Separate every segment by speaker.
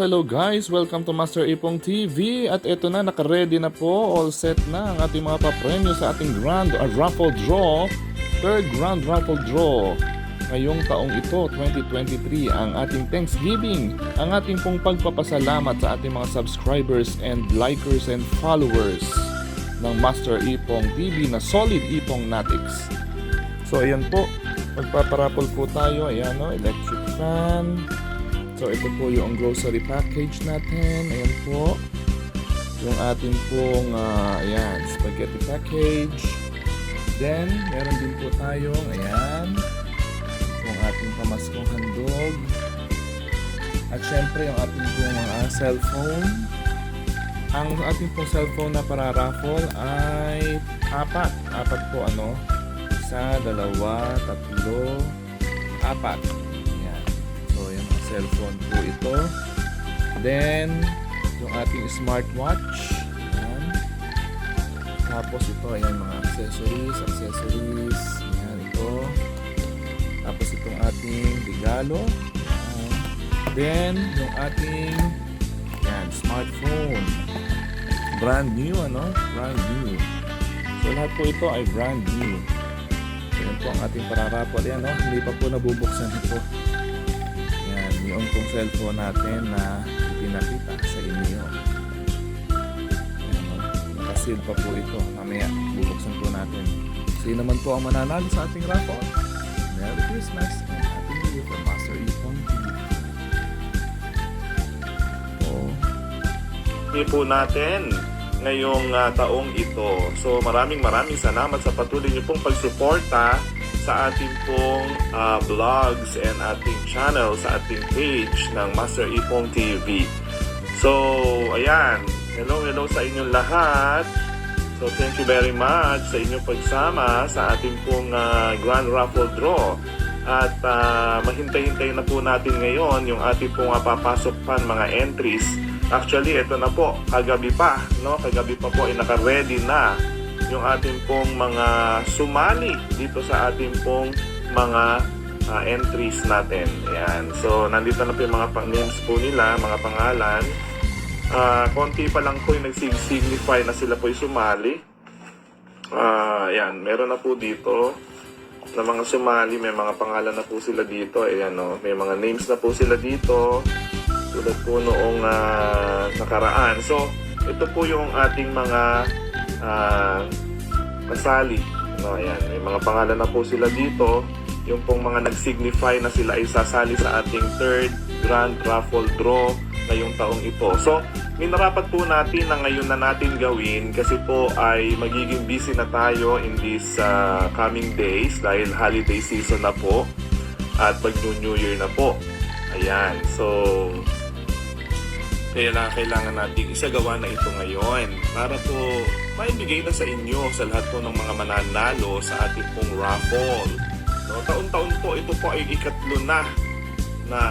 Speaker 1: hello guys! Welcome to Master Ipong TV. At ito na, naka-ready na po, all set na ang ating mga papremyo sa ating grand raffle draw. Third grand raffle draw ngayong taong ito, 2023, ang ating Thanksgiving, ang ating pong pagpapasalamat sa ating mga subscribers and likers and followers ng Master Ipong TV na solid Ipong Natics. So ayan po, magpaparapol po tayo. Ayan o, electric fan. So ito po yung grocery package natin. Ayan po. Yung ating pong ayan, spaghetti package. Then, meron din po tayong ayan, yung ating pamaskong handog. At syempre yung ating pong cellphone. Ang ating pong cellphone na para raffle ay apat. Apat po ano. Isa, dalawa, tatlo, apat. Cellphone po ito. Then, yung ating smartwatch. Ayan. Tapos ito, ayan, mga accessories. Ayan, ito. Tapos itong ating regalo. Ayan. Then, yung ating ayan, smartphone. Brand new, ano? Brand new. So, lahat po ito ay brand new. Ayan po ang ating pararapol. Ayan, no? Hindi pa po nabubuksan ito. Yung pong cellphone natin na ipinakita sa inyo. Nakasil pa po ito. Mamaya, bubuksan po natin. Sino naman po ang mananalo sa ating raffle? Merry Christmas and Happy New Year from Master Ipong TV.
Speaker 2: Hindi po natin ngayong taong ito. So maraming salamat sa patuloy niyo pong pagsuporta sa ating pong vlogs and ating channel sa ating page ng Master Ipong TV. So, ayan. Hello sa inyong lahat. So, thank you very much sa inyong pagsama sa ating pong Grand Raffle Draw. At mahintay-hintay na po natin ngayon yung ating pong papasok pa mga entries. Actually, ito na po. Kagabi pa, no? Kagabi pa po ay naka-ready na yung ating pong mga sumali dito sa ating pong mga entries natin. Ayan. So, nandito na po yung mga names po nila, mga pangalan. Konti pa lang po yung nag-signify na sila po yung sumali. Ayan. Meron na po dito na mga sumali. May mga pangalan na po sila dito. Ayan, no? May mga names na po sila dito. Tulad po noong nakaraan. So, ito po yung ating mga kasali. No, ayan. May mga pangalan na po sila dito. Yung pong mga nag-signify na sila ay sasali sa ating third Grand Raffle Draw ngayong taong ito. So, minarapat po natin na ngayon na natin gawin kasi po ay magiging busy na tayo in these coming days dahil holiday season na po at mag-New Year na po. Ayan. So, kaya kailangan natin isagawa na ito ngayon para po maibigay na sa inyo sa lahat po ng mga mananalo sa ating pong raffle. No, taon-taon po, ito po ay ikatlo na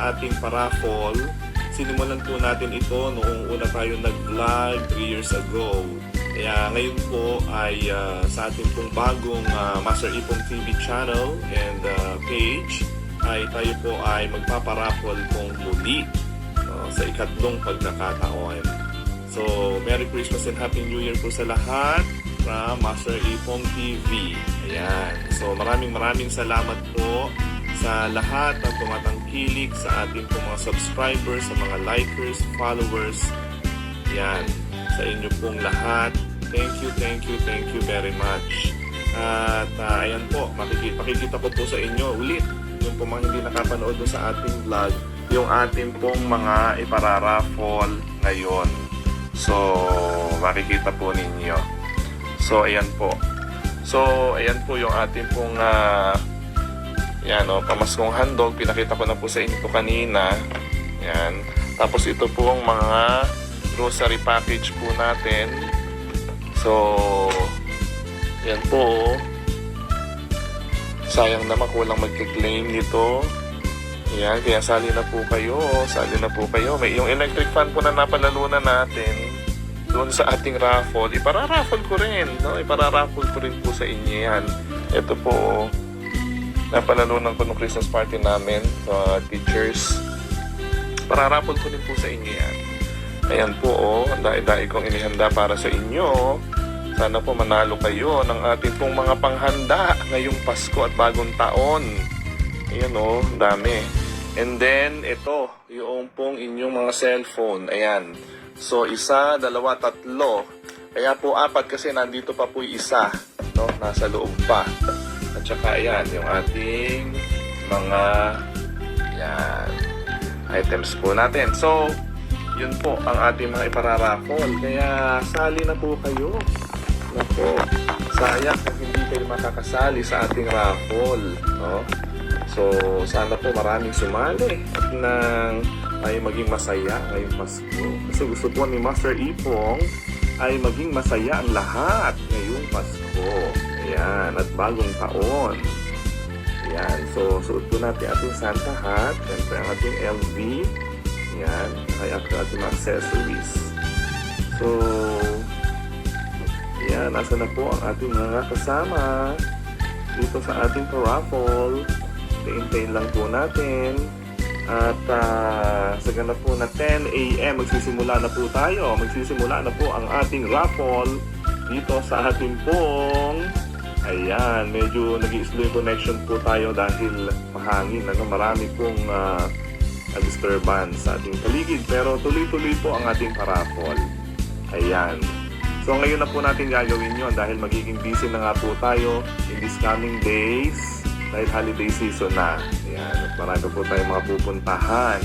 Speaker 2: ating paraffle. Sinimulan po natin ito noong una tayo nag-vlog 3 years ago. Kaya ngayon po ay sa ating pong bagong Master Ipong TV channel and page ay tayo po ay magpaparaffle pong muli sa ikatlong pagkakataon. So, Merry Christmas and Happy New Year po sa lahat from Master Ipong TV. Ayan. So, maraming salamat po sa lahat ng tumatangkilik sa ating po mga subscribers, sa mga likers, followers. Ayan. Sa inyo pong lahat. Thank you very much. At ayan po, makikita ko po sa inyo ulit yung po mga hindi nakapanood sa ating vlog, yung ating pong mga ipararaffle ngayon. So, makikita po ninyo. So, ayan po. So, ayan po yung ating pong yan, pamaskong handog. Pinakita ko na po sa inyo kanina. Yan. Tapos ito po ang mga grocery package po natin. So, yan po. Sayang naman kulang magka-claim nito. Ayan, kaya sali na po kayo. May yung electric fan po na napalalunan natin doon sa ating raffle. Ipararaffle ko rin, no? Ipararaffle ko rin po sa inyo yan. Ito po, napalalunan ko ng Christmas party namin sa teachers.
Speaker 1: Pararapol ko din po sa inyo yan. Ayan po, oh, ang dai-dai kong inihanda para sa inyo. Sana po manalo kayo ng ating pong mga panghanda ngayong Pasko at bagong taon. Ayan, oh, ang dami. And then, ito, yung pong inyong mga cellphone. Ayan. So, 1, 2, 3. Kaya po 4 kasi nandito pa po yung isa. No? Nasa loob pa. At saka, ayan, yung ating mga yan, items po natin. So, yun po ang ating mga ipararaffle. Kaya, sali na po kayo. Naku, sayang kung hindi kayo makakasali sa ating raffle. No? So, sana po maraming sumali at nang ay maging masaya ngayong Pasko. Kasi gusto po ni Master Ipong ay maging masaya ang lahat ngayong Pasko. Ayan, at bagong taon. Ayan, so suot po natin ating Santa hat. Siyempre ang ating LV. Ayan, kaya ang ating accessories. So, ayan, nasa na po ang ating mga kasama dito sa ating raffle. Hintayin lang po natin. At sa ganap po na 10 a.m. magsisimula na po tayo. Magsisimula na po ang ating raffle dito sa ating pong ayan, medyo nag-i-slow yung connection po tayo dahil mahangin. Marami pong disturbance sa ating paligid. Pero tuloy-tuloy po ang ating raffle. Ayan. So ngayon na po natin gagawin yon dahil magiging busy na nga po tayo in these coming days. Dahil holiday season na. Ayan, at marami po tayong mga pupuntahan.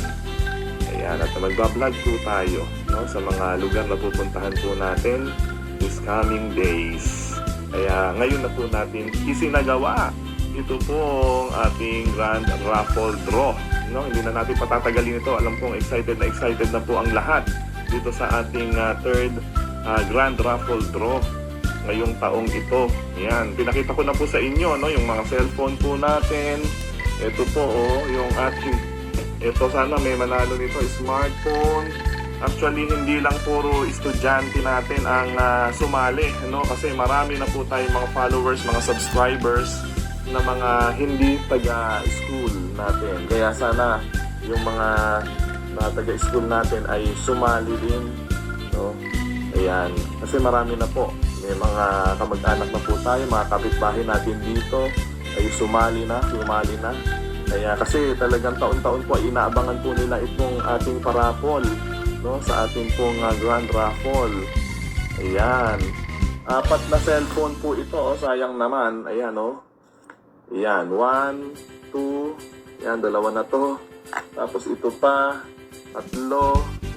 Speaker 1: Ayan, at magbablog po tayo, no, sa mga lugar na pupuntahan po natin this coming days. Kaya ngayon na po natin isinagawa ito pong ating grand raffle draw. No, hindi na natin patatagalin ito. Alam kong excited na po ang lahat dito sa ating third grand raffle draw ngayong taong ito. Yan, pinakita ko na po sa inyo, no, yung mga cellphone po natin. Ito po, oh, yung ating, ito sana may manalo nito, smartphone. Actually, hindi lang puro estudyante natin ang sumali, no, kasi marami na po tayong mga followers, mga subscribers na mga hindi taga-school natin. Kaya sana yung mga taga-school natin ay sumali din, no. Ayan, kasi marami na po. May mga kamag-anak na po tayo, mga kapitbahay natin dito ay sumali na. Kaya kasi talagang taon-taon po inaabangan po nila itong ating parapol, no, sa ating pong grand raffle. Ayan. 4 na cellphone po ito, oh, sayang naman. Ayan, oh. Ayan, 1, 2, ayan, 2 na to. Tapos ito pa, 3,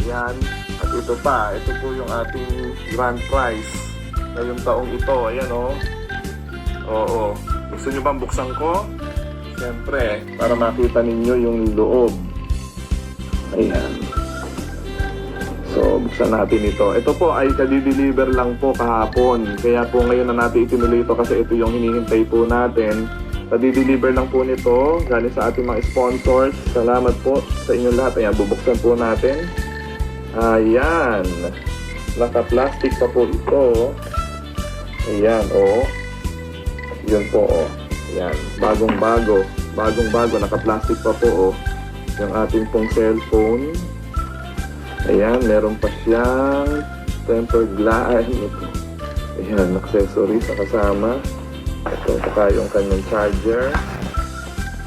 Speaker 1: ayan. At ito pa, ito po yung ating grand prize ngayong taong ito. Ayan, oh. Oo. Gusto nyo bang buksan ko? Siyempre, para makita ninyo yung loob. Ayan. So, buksan natin ito. Ito po ay kadi-deliver lang po kahapon. Kaya po ngayon na natin itinuloy ito kasi ito yung hinihintay po natin. Kadi-deliver lang po nito galing sa ating mga sponsors. Salamat po sa inyong lahat. Ayan, bubuksan po natin. Ayan. Naka-plastic pa po ito. Ayan, oh. Yun po, oh. Ayan, bagong-bago. Bagong-bago, naka-plastic pa po, oh. Yung ating pong cellphone. Ayan, meron pa siyang tempered glass. Ayan, accessories na kasama. Ito, saka yung kanyang charger.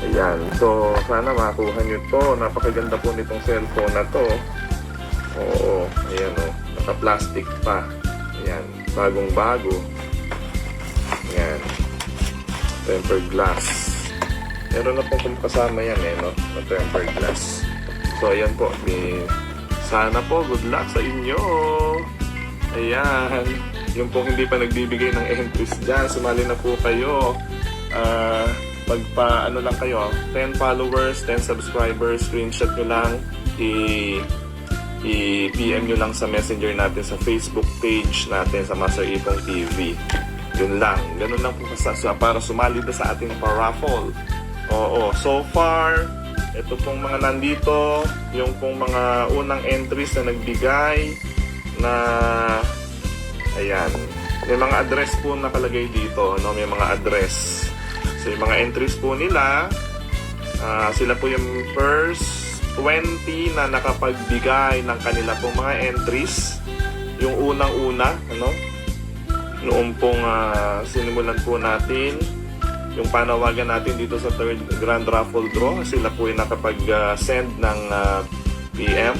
Speaker 1: Ayan, so sana makakuha nyo to. Napakaganda po nitong cellphone na to. Oo, ayan, oh. Naka-plastic pa. Ayan, bagong-bago. Ayan. Tempered glass. Meron na pong kasama yan, no? Na tempered glass. So, ayan po. Sana po, good luck sa inyo. Ayan. Yung pong hindi pa nagbibigay ng entries dyan, sumali na po kayo. Ano lang kayo, 10 followers, 10 subscribers, screenshot nyo lang, i-PM nyo lang sa messenger natin sa Facebook page natin sa Master Ipong TV. Yun lang. Ganun lang po para sumali na sa ating paraffle. Oo. So far, ito pong mga nandito, yung pong mga unang entries na nagbigay na ayan. May mga address po nakalagay dito, no? May mga address. So yung mga entries po nila, sila po yung first
Speaker 2: 20 na nakapagbigay ng kanila pong mga entries. Yung unang-una, noong pong sinimulan po natin yung panawagan natin dito sa third Grand Raffle Draw, sila po yung nakapag-send ng PM,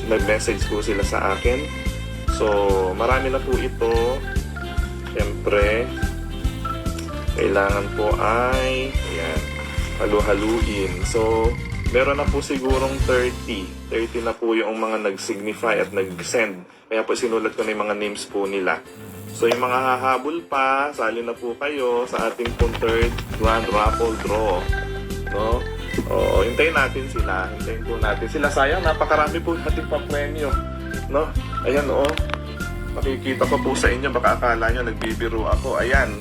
Speaker 2: nag-message po sila sa akin. So, marami na po ito. Siyempre, kailangan po ay halu-haluin. So, meron na po sigurong 30 na po yung mga nag-signify at nag-send. Kaya po sinulat ko na yung mga names po nila. So, yung mga hahabol pa, sali na po kayo sa ating pong third Grand Raffle Draw. No? Oo, hintayin natin sila. Hintayin po natin sila. Sayang, napakarami po natin pa-premyo. No? Ayan, makikita ko po sa inyo. Baka akala nyo nagbibiro ako. Ayan.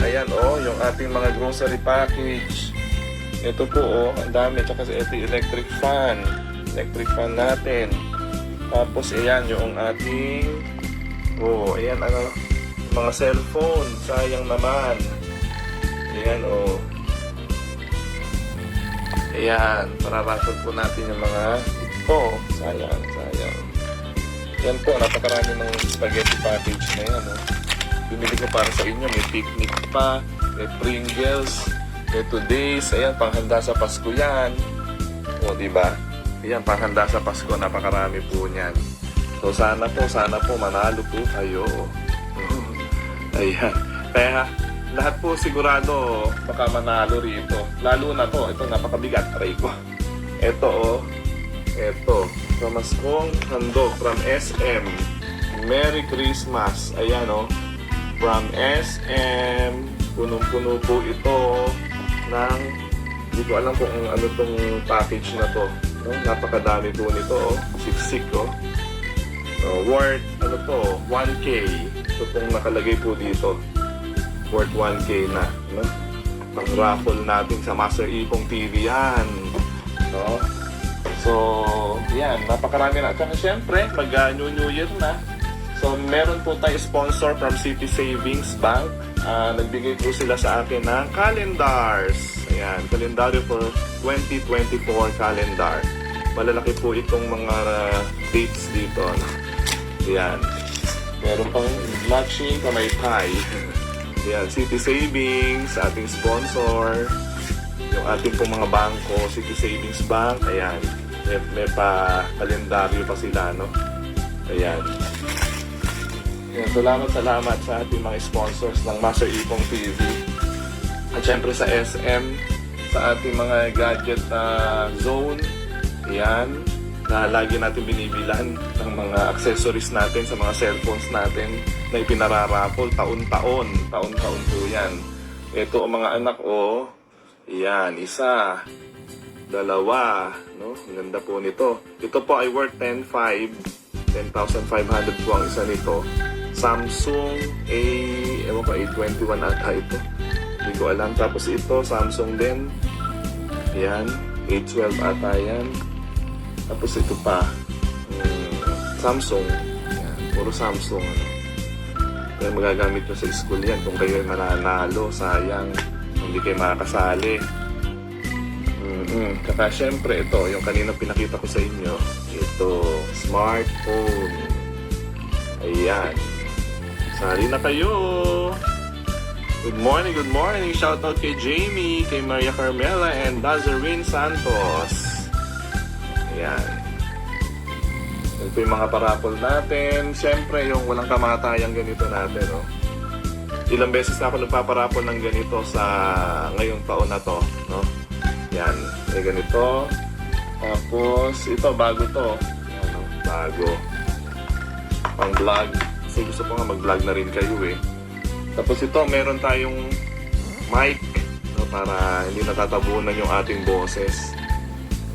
Speaker 2: Ayan, yung ating mga grocery package. Ito po, ang dami. Tsaka ito yung electric fan. Electric fan natin. Tapos, ayan, yung ating... ayan, mga cellphone. Sayang naman. Ayan, Ayan, pararatot po natin yung mga... sayang. Yan po, napakarami ng spaghetti package na yan, Bumili ko para sa inyo. May picnic pa, may Pringles, may Today's. Ayan, panghanda sa Pasko yan. Diba? Ayan, panghanda sa Pasko. Napakarami po niyan. So, sana po, manalo po kayo. Ayan. Kaya, lahat po sigurado baka manalo rito. Lalo na to. Ito, napakabigat. Try ko. Ito, Pamaskong handog from SM. Merry Christmas. Ayan, from SM. Punong-puno po ito ng... Hindi ko alam kung ano tong package na to. Napakadami po nito, Siksik, worth, 1K. Ito pong nakalagay po dito. Worth 1K na, Pang raffle natin sa Master Ipong TV yan. So, yan, napakarami na. At syempre, mag-New Year na. So, meron po tayo sponsor from City Savings Bank. Nagbigay po sila sa akin ng calendars. Ayan, calendario for 2024 calendar. Malalaki po itong mga dates dito. Ayan. Meron pang matching kamay-tay. Ayan, City Savings, ating sponsor. Yung ating pong mga bangko, City Savings Bank. Ayan. May pa-kalendaryo pa sila, Ayan. Ayan. Salamat sa ating mga sponsors ng Master Ipong TV. At syempre sa SM, sa ating mga gadget zone. Ayan. Na lagi natin binibilan ng mga accessories natin sa mga cellphones natin na ipinararaffle taon-taon. Taon-taon po yan. Ito ang mga anak, Ayan, isa, dalawa, Ang ganda po nito. Ito po ay worth 10,500 po ang isa nito. Samsung A21 ata ito. Hindi ko alam. Tapos ito, Samsung din. Ayan, A12 ata yan. Tapos ito pa, Samsung. Ayan, puro Samsung. Kaya magagamit nyo sa school yan. Kung kayo ay mananalo, sayang. Hindi kayo makakasali. Kaya syempre ito, yung kanina pinakita ko sa inyo, ito, smartphone. Ayan. Sali na kayo. Good morning. Shoutout kay Jamie, kay Maria Carmela, and Dazarin Santos. Ayan. Ito yung mga parapol natin. Syempre, yung walang kamatayang ganito natin, Ilang beses na ako nagpaparapol ng ganito sa ngayong taon na to, Yan, may ganito. Tapos, ito, bago to. Bago. Pang vlog. Kasi gusto ko nga mag-vlog na rin kayo, Tapos ito, meron tayong mic, para hindi natatabunan yung ating boses.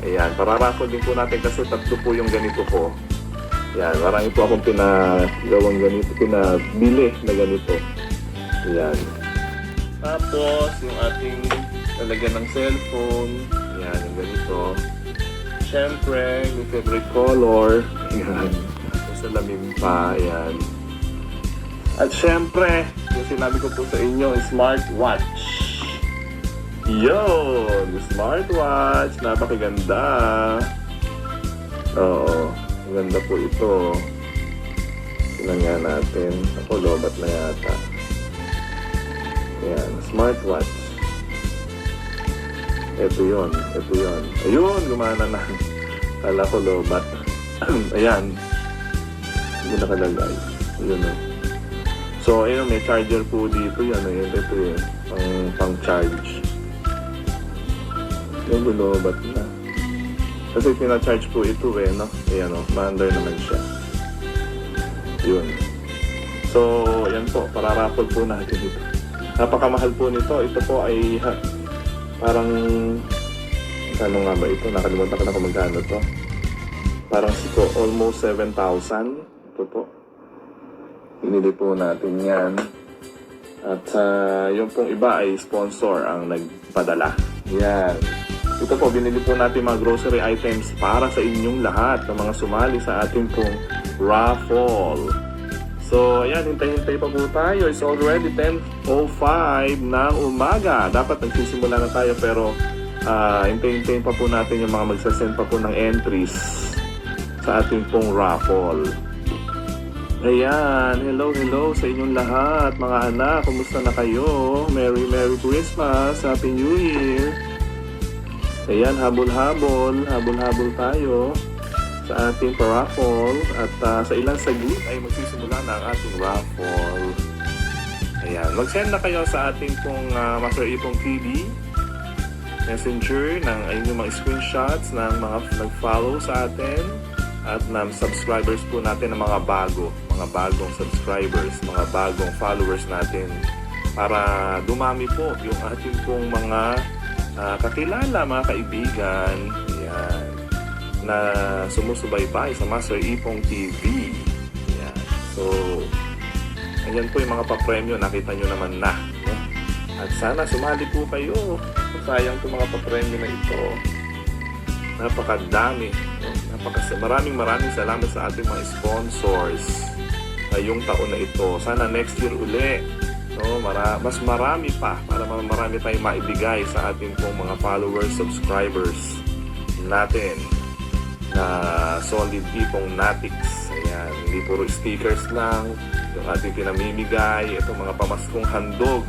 Speaker 2: Ayan, pararaffle din po natin kasi tatlo po yung ganito ko. Ayan, marami po akong pinagawang ganito, pinabili na ganito. Ayan. Tapos, yung ating lalagyan ng cellphone. Ayan, yung ganito. Siyempre, yung favorite color. Ayan. Salamin pa. Ayan. At siyempre, yung sinabi ko po sa inyo, smartwatch. Yun! Smartwatch! Napakaganda! Oo, maganda po ito. Tingnan nga natin. Ako, lobat na yata. Ayan, smartwatch. Ito yun. Ayun, gumana na. Kala ko lobat. Ayan. Hindi nakalagay. Ayun o. So, ayun, may charger po dito. Yan, ayun. Ito yun. Pang-charge. Yung lobat na. Kasi pina-charge po ito no? Ayan o, maandar naman siya. Yun. So, ayan po, pararaffle po natin ito. Napakamahal po nito. Ito po ay parang, ano nga ba ito? Nakalimutan ko na kung magkano to. Parang almost 7,000. Ito po. Pinili po natin yan. At yung pong iba ay sponsor ang nagpadala. Yan. Ito po, binili po natin mga grocery items para sa inyong lahat ng mga sumali sa ating pong raffle. So, ayan, hintay-hintay pa po tayo. It's already 10:05 ng umaga. Dapat nagsisimula na tayo pero hintay-hintayin pa po natin yung mga magsasend pa po ng entries sa ating pong raffle. Ayan, hello sa inyong lahat, mga anak. Kumusta na kayo? Merry Christmas, Happy New Year. Ayan, habol-habol tayo sa ating raffle at sa ilang saglit ay magsisimula na ang ating raffle. Ayan, mag-send na kayo sa ating pong Master Ipong TV Messenger ng inyong mga screenshots ng mga nag-follow sa atin at ng subscribers po natin ng mga bagong subscribers, mga bagong followers natin para dumami po yung ating pong mga kakilala, mga kaibigan, ayan, na sumusubaybay sa Master Ipong TV. Ayan. So, ayan po yung mga papremyo, nakita nyo naman na. No? At sana sumali po kayo. Sayang po mga papremyo na ito. Napakadami. No? Maraming salamat sa ating mga sponsors ngayong taon na ito. Sana next year uli. No, mas marami pa para marami tayong maibigay sa ating pong mga followers, subscribers natin na solid Ipong Natics. Ayan, hindi puro stickers lang yung ating pinamimigay. Itong mga pamaskong handog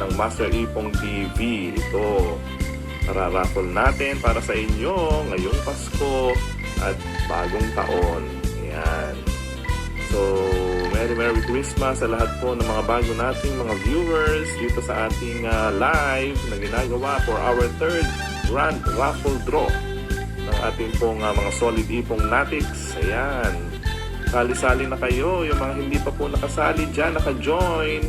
Speaker 2: ng Master Ipong TV. Ito, raffle natin para sa inyo ngayong Pasko at bagong taon. Ayan. So, Merry Christmas sa lahat po ng mga bago nating mga viewers dito sa ating live na ginagawa for our third grand raffle draw ng ating pong mga solid Ipong Natics. Ayan. Sali-sali na kayo. Yung mga hindi pa po nakasali dyan, naka-join.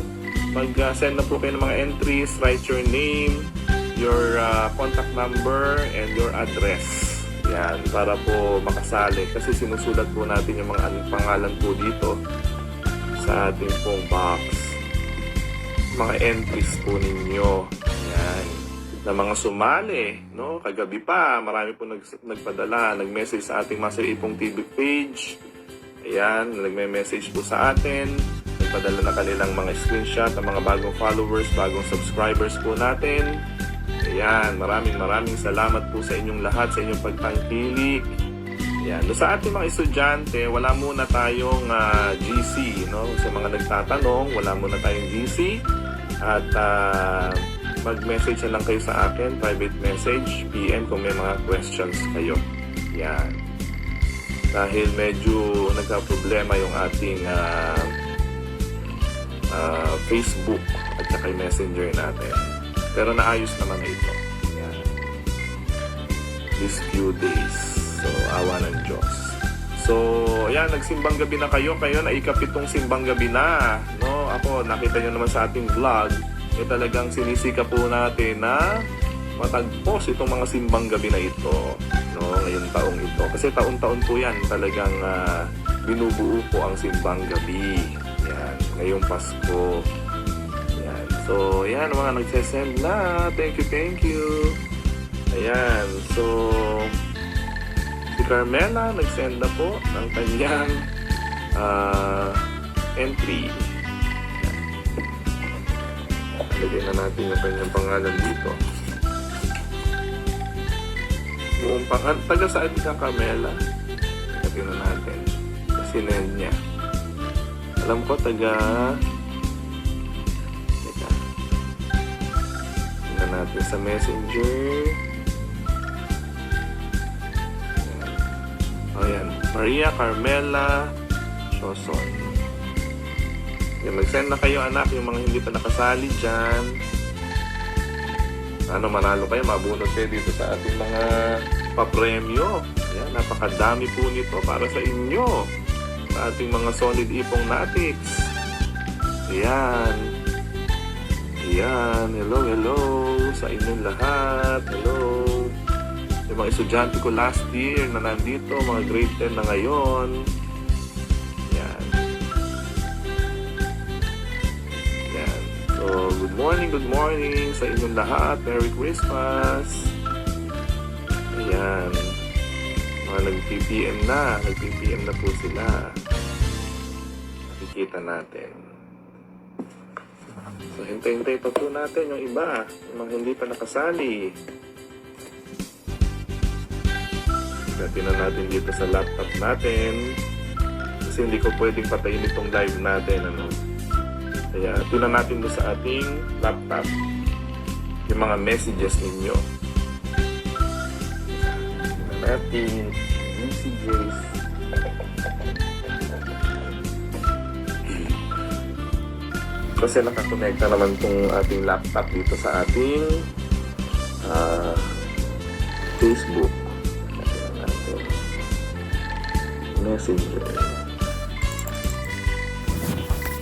Speaker 2: Mag-send na po kayo ng mga entries. Write your name, your contact number, and your address. Yan, para po makasali. Kasi sinusulat po natin yung mga pangalan po dito sa ating pong box. Mga entries po ninyo. Yan. Na mga sumali. No? Kagabi pa, marami po nagpadala, nag-message sa ating Master Ipong TV page. Ayan, nagme-message po sa atin. Nagpadala na kanilang mga screenshot ng mga bagong followers, bagong subscribers po natin. Ayan, maraming salamat po sa inyong lahat, sa inyong pagtangkili. Ayan, sa ating mga estudyante, wala muna tayong GC, no? Sa mga nagtatanong, wala muna tayong GC. At mag-message na lang kayo sa akin, private message, PM kung may mga questions kayo. Ayan. Dahil medyo nagka-problema yung ating Facebook at saka yung messenger natin. Pero naayos naman na ito. Ayan. These few days. So, awa ng Diyos. So, ayan, nagsimbang gabi na kayo. Kayo na ikapitong simbang gabi na. No? Ako, nakita nyo naman sa ating vlog, talagang sinisika po natin na matagpos itong mga simbang gabi na ito. No? Ngayong taong ito. Kasi taon-taon po yan. Talagang binubuo po ang simbang gabi. Ayan. Ngayong Pasko. Ayan. So, ayan, mga nagsesend na. Thank you. Ayan. So, si Carmela nagsend na po ng kanyang entry. Lagay na natin yung kanyang pangalan dito. buong taga saan ka, Carmela? Tingnan natin. Kasi niya. Alam ko taga... Teka. Tingnan natin sa messenger. Ayan. Maria Carmela Shoson. Yan, mag-send na kayo anak, yung mga hindi pa nakasali dyan. Ano, manalo kayo, mabunod kayo dito sa ating mga papremyo. Yan, napakadami po nito para sa inyo. Sa ating mga solid ipong natics. Ayan. Ayan, hello, hello sa inyong lahat. Hello. Yung mga estudyante ko last year na nandito, mga grade 10 na ngayon. Ayan. Ayan. So, good morning sa inyong lahat. Merry Christmas. Ayan. Mga nag-PPM na po sila. Nakikita natin. So, hintay-hintay pa po natin yung iba. Yung mga hindi pa nakasali. Tingnan natin dito sa laptop natin. Kasi hindi ko pwedeng patayin itong live natin. Ano? Kaya tingnan natin doon sa ating laptop yung mga messages ninyo. Tingnan natin messages. Kasi nakakonekta naman itong ating laptop dito sa ating Facebook. Messenger.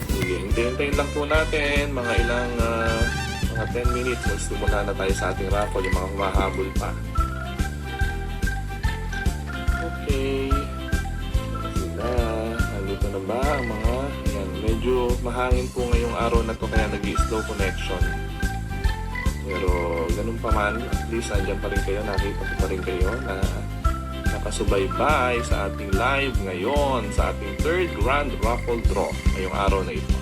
Speaker 2: Sige, hintayin lang po natin mga ilang mga 10 minutes. Magsimula na tayo sa ating raffle, yung mga humahabol pa. Okay. Sila. Nandito na ba ang mga... Ayan, medyo mahangin po ngayong araw na to kaya nag-i-slow connection. Pero ganun pa man, at least andyan pa rin kayo, nakita ko pa rin kayo na nakasubaybay sa ating live ngayon sa ating third grand raffle draw ngayong araw na ito.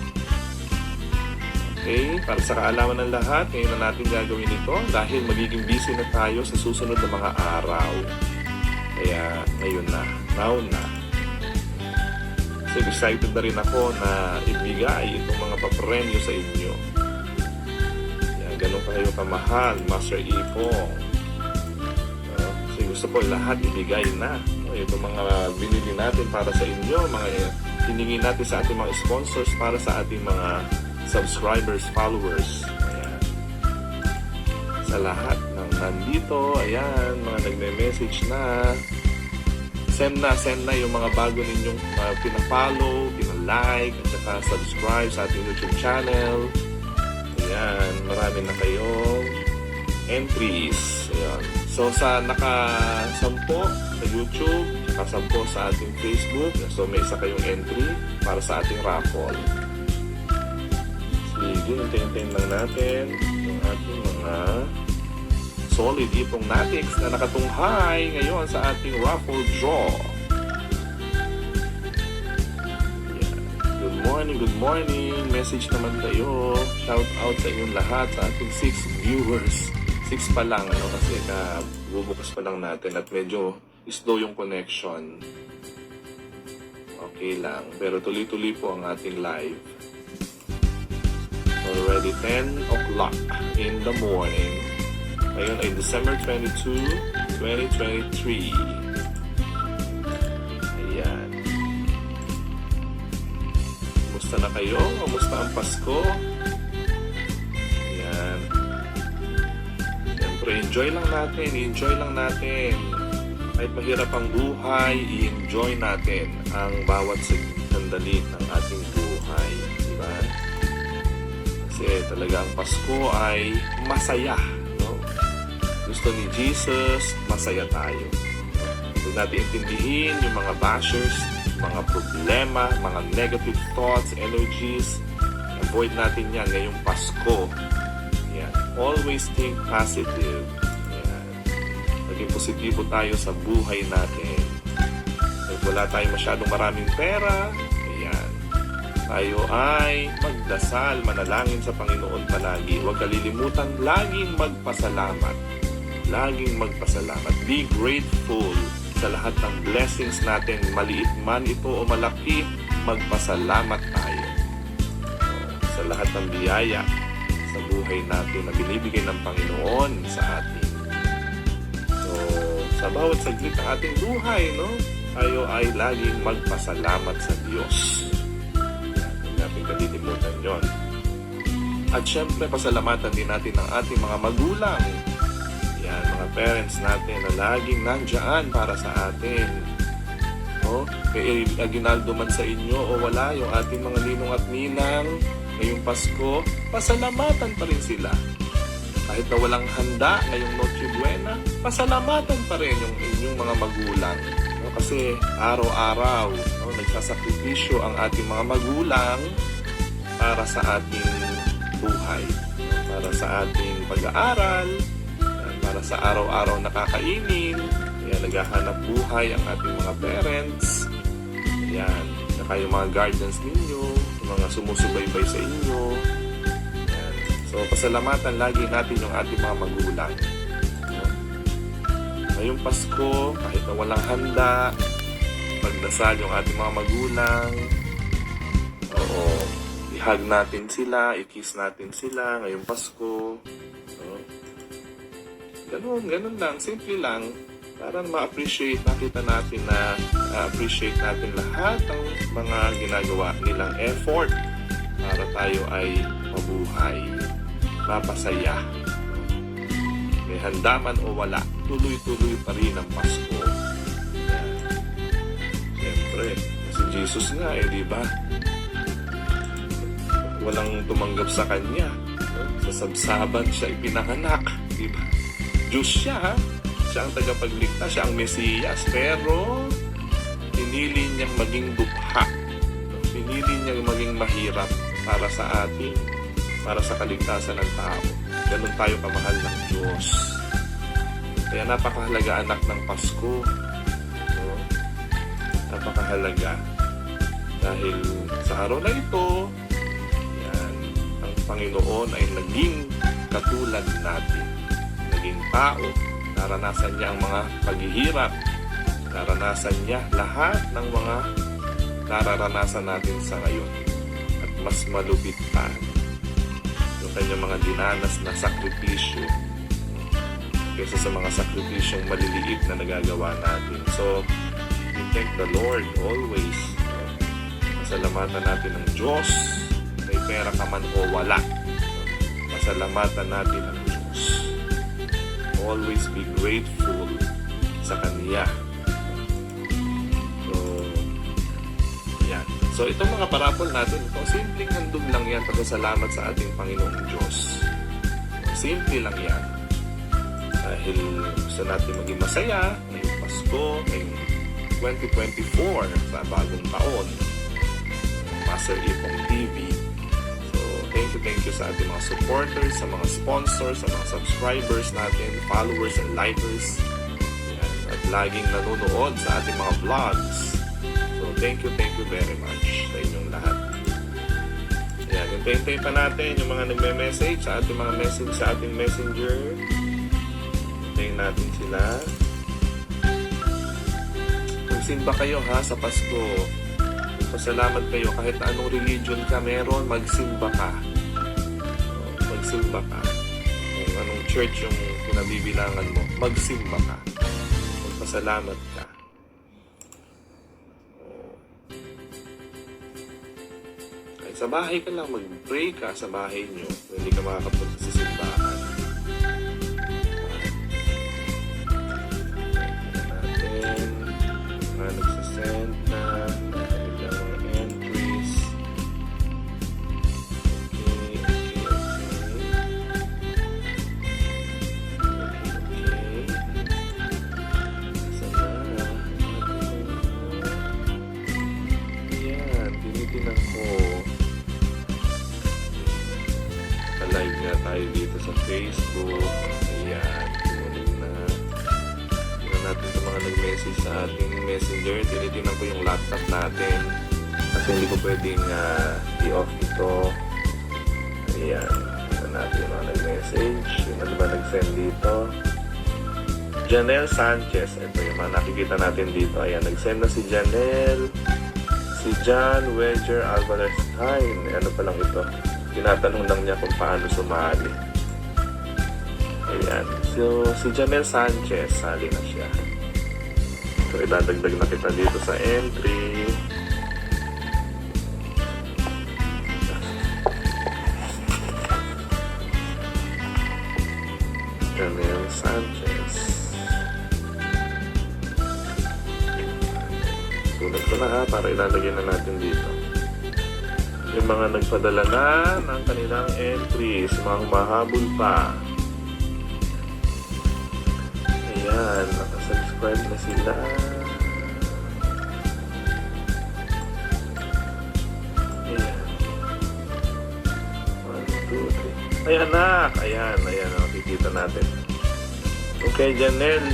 Speaker 2: Okay, para sa kaalaman ng lahat, ngayon na natin gagawin ito dahil magiging busy na tayo sa susunod na mga araw. Kaya ngayon na, now na. So excited na rin ako na ibigay itong mga papremyo sa inyo. Kaya ganun kayo kamahal, Master Ipong. Gusto ko lahat ibigay na. Ito mga binili natin para sa inyo, mga hiningi natin sa ating mga sponsors para sa ating mga subscribers, followers. Ayan. Sa lahat ng nandito, ayan, mga nagme-message na. Send na yung mga bago ninyong pina-follow, pina-like, at saka subscribe sa ating YouTube channel. Ayan, marami na kayong entries. Ayan. So sa naka-10 sa YouTube, naka-10 sa ating Facebook, so may isa kayong entry para sa ating raffle. Sige, hintayin lang natin yung ating mga solid ipong natics na nakatunghay ngayon sa ating raffle draw. Yeah. Good morning. Message naman kayo. Shout out sa inyong lahat sa ating 6 viewers. 6 pa lang, ano, kasi bubukas pa lang natin at medyo slow yung connection. Okay lang, pero tuloy-tuloy po ang ating live. Already 10 o'clock in the morning. Ngayon ay December 22, 2023. Ayan. Kumusta na kayo? Kumusta ang Pasko? Ayan. Enjoy lang natin. Kahit mahirap ang buhay, i-enjoy natin ang bawat sandali ng ating buhay. Diba? Kasi talaga ang Pasko ay masaya. No? Gusto ni Jesus, masaya tayo. Huwag natin intindihin yung mga bashers, mga problema, mga negative thoughts, energies. Avoid natin yan ngayong Pasko. Always think positive. Ayan. Maging positibo tayo sa buhay natin. Pag wala tayong masyadong maraming pera, ayan, tayo ay magdasal, manalangin sa Panginoon palagi. Huwag kalilimutan laging magpasalamat. laging magpasalamat. Be grateful sa lahat ng blessings natin, maliit man ito o malaki, magpasalamat tayo. Sa lahat ng biyaya sa buhay natin na binibigay ng Panginoon sa atin. So, sa bawat saglit ng ating buhay, no, tayo ay laging magpasalamat sa Diyos. Huwag natin kalilimutan yon. At syempre, pasalamatan din natin ang ating mga magulang. Yan, mga parents natin na laging nandyan para sa atin. No? May aginaldo man sa inyo o wala, yung ating mga ninong at ninang ngayong Pasko, pasalamatan pa rin sila. Kahit na walang handa ngayong Noche Buena, pasalamatan pa rin yung inyong mga magulang. No? Kasi araw-araw, no, nagsasakripisyo ang ating mga magulang para sa ating buhay, para sa ating pag-aaral, para sa araw-araw na kakainin. Kaya naghahanap buhay ang ating mga parents. Yan, saka yung mga guardians ninyo, yung mga sumusubaybay sa inyo. Yan. So, pasalamatan lagi natin yung ating mga magulang. Ngayong Pasko, kahit na walang handa, pagdasal yung ating mga magulang. Oo, i-hug natin sila, i-kiss natin sila ngayong Pasko. Ganun lang, simple lang, para ma-appreciate nakita natin na appreciate natin lahat ng mga ginagawa nilang effort para tayo ay mabuhay, mapasaya. May handa man o wala, tuloy-tuloy pa rin ang Pasko. Siyempre, si Jesus nga di ba? Walang tumanggap sa kanya. Sa sabsaban siya ipinanganak, di ba? Diyos siya, ha? Siya ang tagapagligtas, siya ang Mesiyas, pero pinili niyang maging dukha. Pinili niyang maging mahirap para sa atin, para sa kaligtasan ng tao. Ganun tayo kamahal ng Diyos. Kaya napakahalaga, anak ng Pasko. No? Napakahalaga. Dahil sa araw na ito, yan, ang Panginoon ay naging katulad natin. Naging tao, naranasan niya ang mga paghihirap, naranasan niya lahat ng mga nararanasan natin sa ngayon. At mas malupit pa yung kanyang mga dinanas na sakripisyo kaysa sa mga sakripisyong maliliit na nagagawa natin. So, we thank the Lord always. Pasalamatan natin ng Diyos, may pera ka man o wala. Pasalamatan natin ang Diyos. Always be grateful sa Kanya. So, yan. So, itong mga parapol natin, ito, simpleng handog lang yan, pagkasalamat sa ating Panginoong Diyos. Simple lang yan. Dahil gusto natin maging masaya ngayong Pasko, ngayong 2024, sa bagong taon. Master Ipong TV. Thank you sa ating mga supporters, sa mga sponsors, sa mga subscribers natin, followers and likers. Yan. At laging nanonood sa ating mga vlogs. So, thank you very much sa inyong lahat. Yan. Hintayin pa natin yung mga nagme-message sa ating mga message sa ating messenger. Hintayin natin sila. Magsimba kayo ha sa Pasko. Pasalamat kayo kahit anong religion ka meron, magsimba ka. Magsimba ka. Kung anong church yung pinabibilangan mo, magsimba ka. Magpasalamat ka. Kahit sa bahay ka lang, mag-pray ka sa bahay nyo. Hindi ka makakapunta sa simbahan. Natin, mga nagsasend na live nga tayo dito sa Facebook. Ayan, tuloy na. Tignan natin sa mga nag-message sa ating messenger. Tinitingnan ko yung laptop natin kasi hindi ko pwedeng i-off ito. Ayan, tignan natin yung mga nag-message. Yung ano ba nag-send dito? Janelle Sanchez. Ito yung mga nakikita natin dito. Ayan, nag-send na si Janelle. Si John Wedger Alvarez-Hine. Ano pa lang ito? Tinatanong lang niya kung paano sumali. Ayan. So, si Janelle Sanchez, sali na siya. So, idadagdag na kita dito sa entry. Janelle Sanchez. Sulat ko na para ilalagay na natin dito. Yung mga nagpadala na ng kanilang entries, mga humahabol pa. Ayan, nakasubscribe na sila. Ayan. 1, 2, 3. Ay, anak! Ayan, nakikita natin. Okay, Janelle.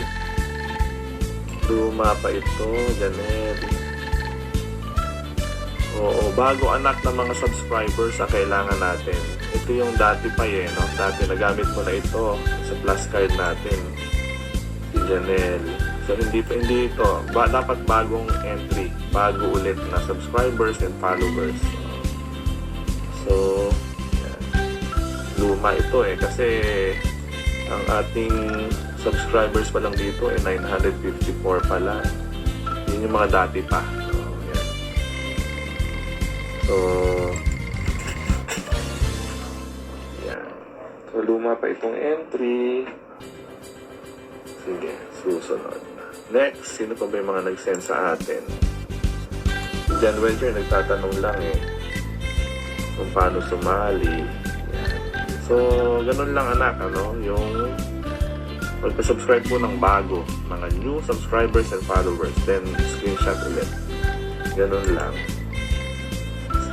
Speaker 2: Luma pa ito, Janelle. Oo, bago anak ng mga subscribers ang kailangan natin. Ito yung dati pa no? Dati nagamit mo na ito sa plus card natin. Si Janelle. So, hindi ito. Dapat bagong entry. Bago ulit na subscribers and followers. So, yan. Luma ito kasi ang ating subscribers pa lang dito 954 pala. Yun yung mga dati pa. So, yan. So, luma pa itong entry. Sige, susunod. Next, sino pa ba yung mga nag-send sa atin? Si John Wedger, nagtatanong lang kung paano sumali. Yan. So, ganun lang anak, yung magpa-subscribe po ng bago, mga new subscribers and followers, then screenshot ulit. Ganun lang.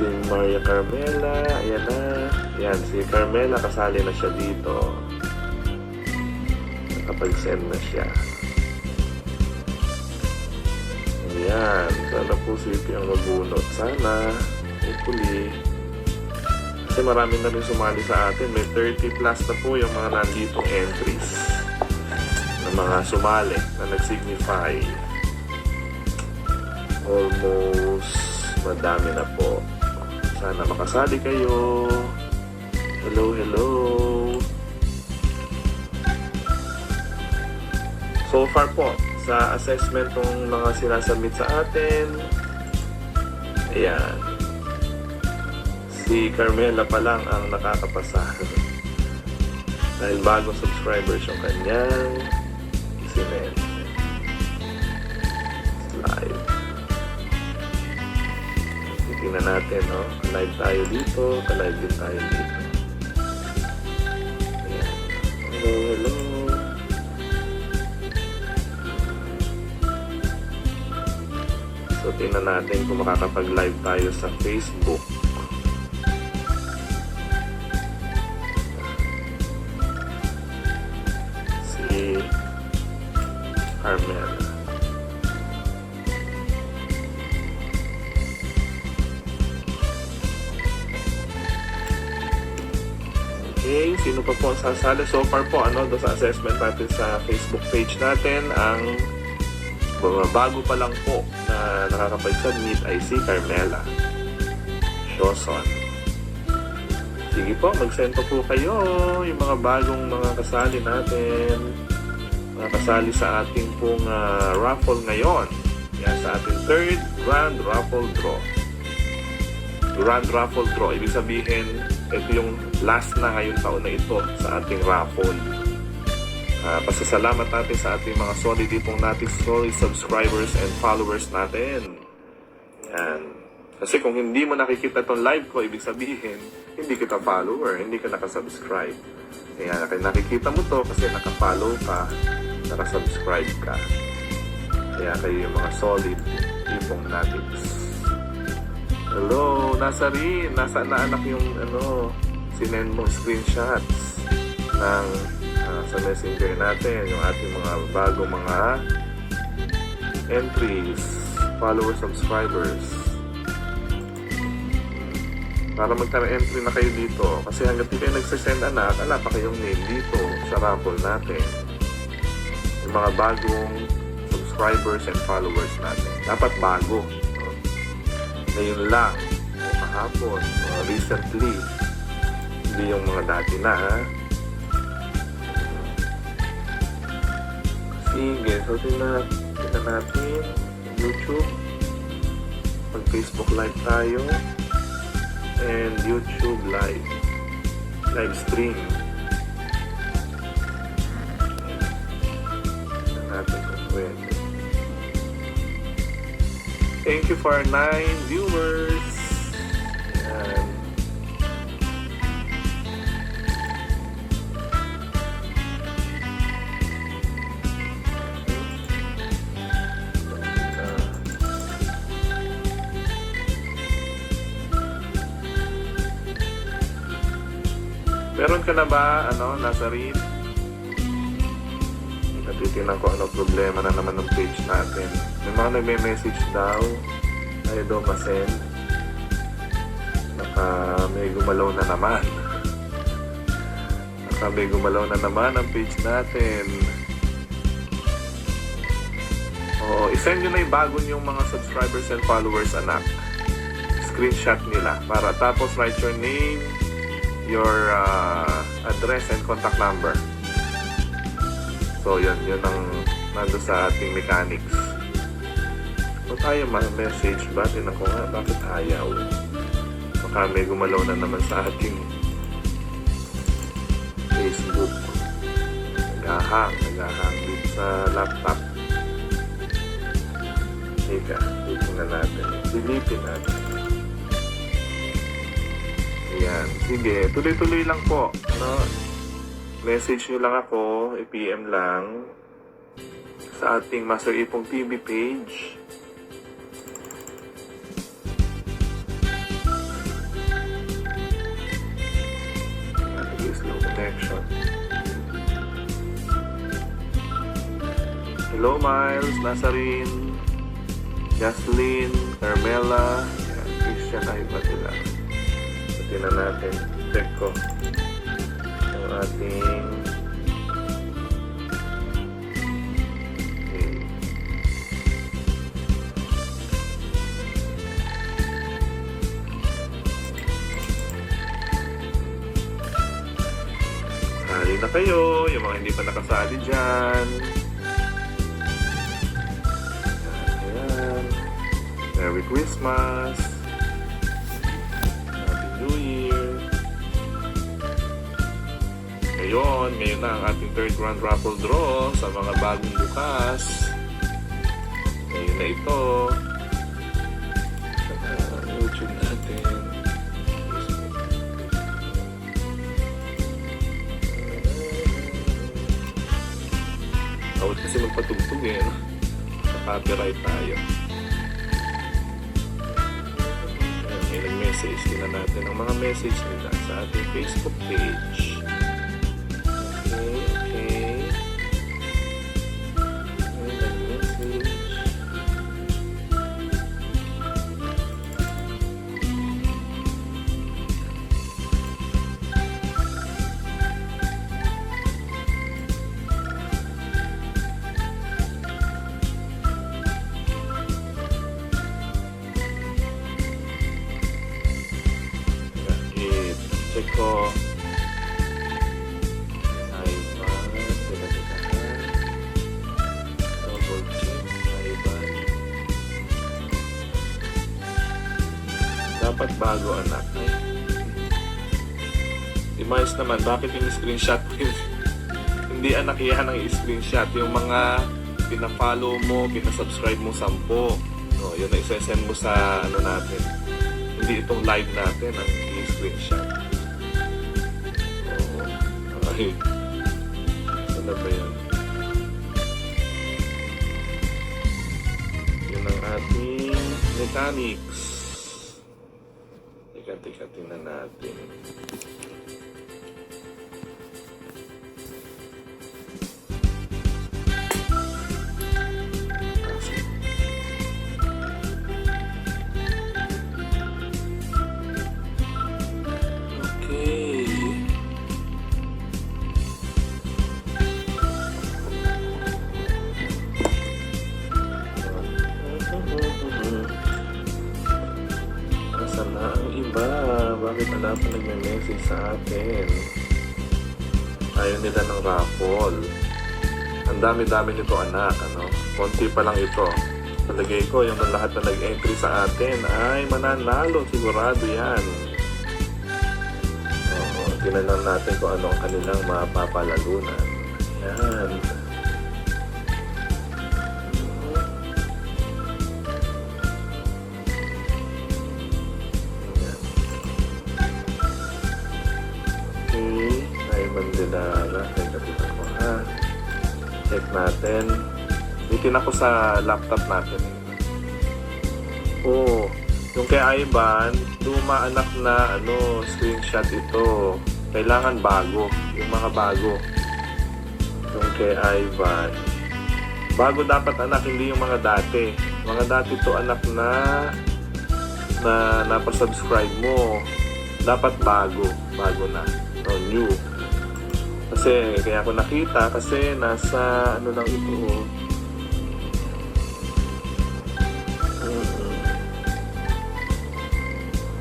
Speaker 2: Si Maria Carmela, ayan na. Ayan, si Carmela kasali na siya dito. Nakapag-send na siya. Ayan, sana po si Ito ang mabunot. Sana, hopefully. Kasi marami na rin sumali sa atin. May 30 plus na po yung mga nanditong entries na mga sumali na nag-signify. Almost madami na po. Sana makasali kayo. Hello, hello. So far po, sa assessment ng mga sinasubmit sa atin, ayan. Si Carmela pa lang ang nakakapasa. Dahil bagong subscribers yung kanyang sinend. Live. Tingnan natin, live tayo dito, ka-live din tayo dito. Ayan. Hello, hello. So, tingnan natin kung makakapag-live tayo sa Facebook. Si Carmela. Okay, sino pa po ang sasali? So far po, doon sa assessment natin sa Facebook page natin, ang bago pa lang po na nakakapag-submit ay si Carmela Shoson. Sige po, mag-send po kayo yung mga bagong mga kasali natin, mga kasali sa ating pong raffle ngayon. Yan, sa ating third Grand Raffle Draw. Grand Raffle Draw, ibig sabihin, ito yung last na ngayong taon na ito sa ating raffle. Pasasalamat natin sa ating mga solid subscribers and followers natin. Yan. Kasi kung hindi mo nakikita itong live ko, ibig sabihin, hindi kita follower, hindi ka nakasubscribe. Kaya nakikita mo to kasi nakafollow ka, nakasubscribe ka. Kaya kayo yung mga solid tipong natives. Hello, nasa na anak yung sinend mong screenshots ng sa messenger natin, yung ating mga bagong mga entries, followers, subscribers. Para magka-entry na kayo dito. Kasi hanggang di kayo nagsasend anak, wala pa kayong name dito sa raffle natin. Yung mga bagong subscribers and followers natin. Dapat bago. No? Ngayon lang, o kahapon, o recently, hindi yung mga dati na, ha? Sige, so tingnan natin YouTube. Pag Facebook Live tayo. And YouTube Live. Live stream. Tingnan natin kung pwede. Thank you for 9 viewers. Ayan. Meron ka na ba, Nazarene? Natitingnan ko ano problema na naman ng page natin. May mga nagme-message daw. Ayaw daw masend. Baka may gumalaw na naman. Baka may gumalaw na naman ang page natin. Oo, isend nyo na yung bago yung mga subscribers and followers, anak. Screenshot nila. Para tapos write your name, your address and contact number. So yun ang nando sa ating mechanics. O tayo message ba? Tinan ko nga, bakit ayaw? Baka may gumalaw na naman sa ating Facebook. Nagahang dito sa laptop. Teka, titingnan natin. Dilitin natin. Ayan. Sige, tuloy-tuloy lang po. Message nyo lang ako, i-PM lang sa ating Master Ipong TV page. Slow connection. Hello Miles, Nazarene, Jocelyn, Carmela, Christian, ay ba sila? Tingnan natin. Check ko. Yung ating sali na kayo. Yung mga hindi pa nakasali dyan. Ayan. Merry Christmas. New Year. Ngayon na ang ating third round raffle draw sa mga bagong bukas. Ngayon na ito. YouTube natin. Tawad kasi magpatugtog eh. Copyright tayo. Message tingnan natin ang mga message nila sa ating Facebook page. Okay. Message. Check ko. iPad. Double check. iPad. Dapat bago, anak. Si Miles naman, bakit yung screenshot mo yun? Hindi anak yan ang screenshot. Yung mga pina-follow mo, pina-subscribe mo 10. No, yun na isa-send mo sa natin. Hindi itong live natin ang i-screenshot. Okay. Ano ba yan? Yun ang ating mechanics. Teka, tingnan natin. wala pa nagme-message sa akin. Ayaw nila ng raffle. Ang dami-dami nito anak, ano? Konti pa lang ito. Palagay ko, yung lahat na nag-entry sa atin ay mananalo. Sigurado yan. Oo, tingnan lang natin kung ano ang kanilang mapapalalunan. Yan. Mandela, teka ko ha. Check natin. Bitin ako sa laptop natin. Oh, yung kay Ivan, luma anak na screenshot ito. Kailangan bago, yung mga bago. Yung kay Ivan. Bago dapat anak, hindi yung mga dati. Mga dati to anak na napasubscribe mo. Dapat bago na. No, new. Kasi, kaya ako nakita kasi nasa lang ito.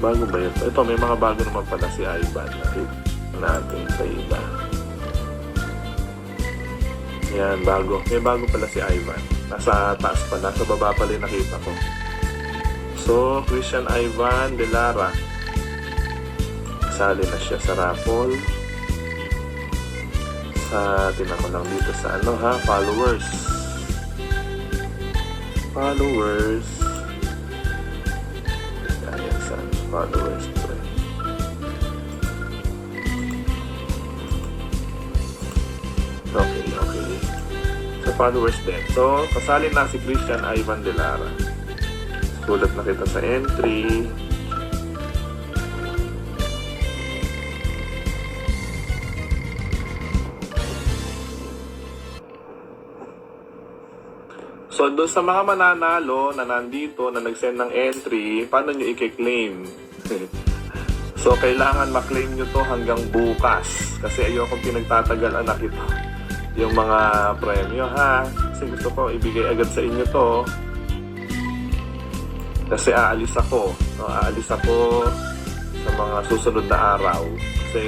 Speaker 2: Bago ba ito? Ito, may mga bago naman pala si Ivan. Nakita natin sa iba. Yan, bago. May bago pala si Ivan. Nasa taas pa, nasa baba pala yung nakita ko. So, Christian Ivan de Lara. Kasali na siya sa raffle. Tingnan ko lang dito sa followers. Ayan sa followers to. Okay. Sa followers din. So, kasali na si Christian Ivan de Lara. Sulat na kita sa entry. So, doon sa mga mananalo na nandito, na nag-send ng entry, paano nyo i-claim? So, kailangan maklaim nyo to hanggang bukas. Kasi ayokong pinagtatagal anak ito. Yung mga premyo, ha? Kasi gusto ko ibigay agad sa inyo to. Kasi aalis ako. Aalis ako sa mga susunod na araw. Kasi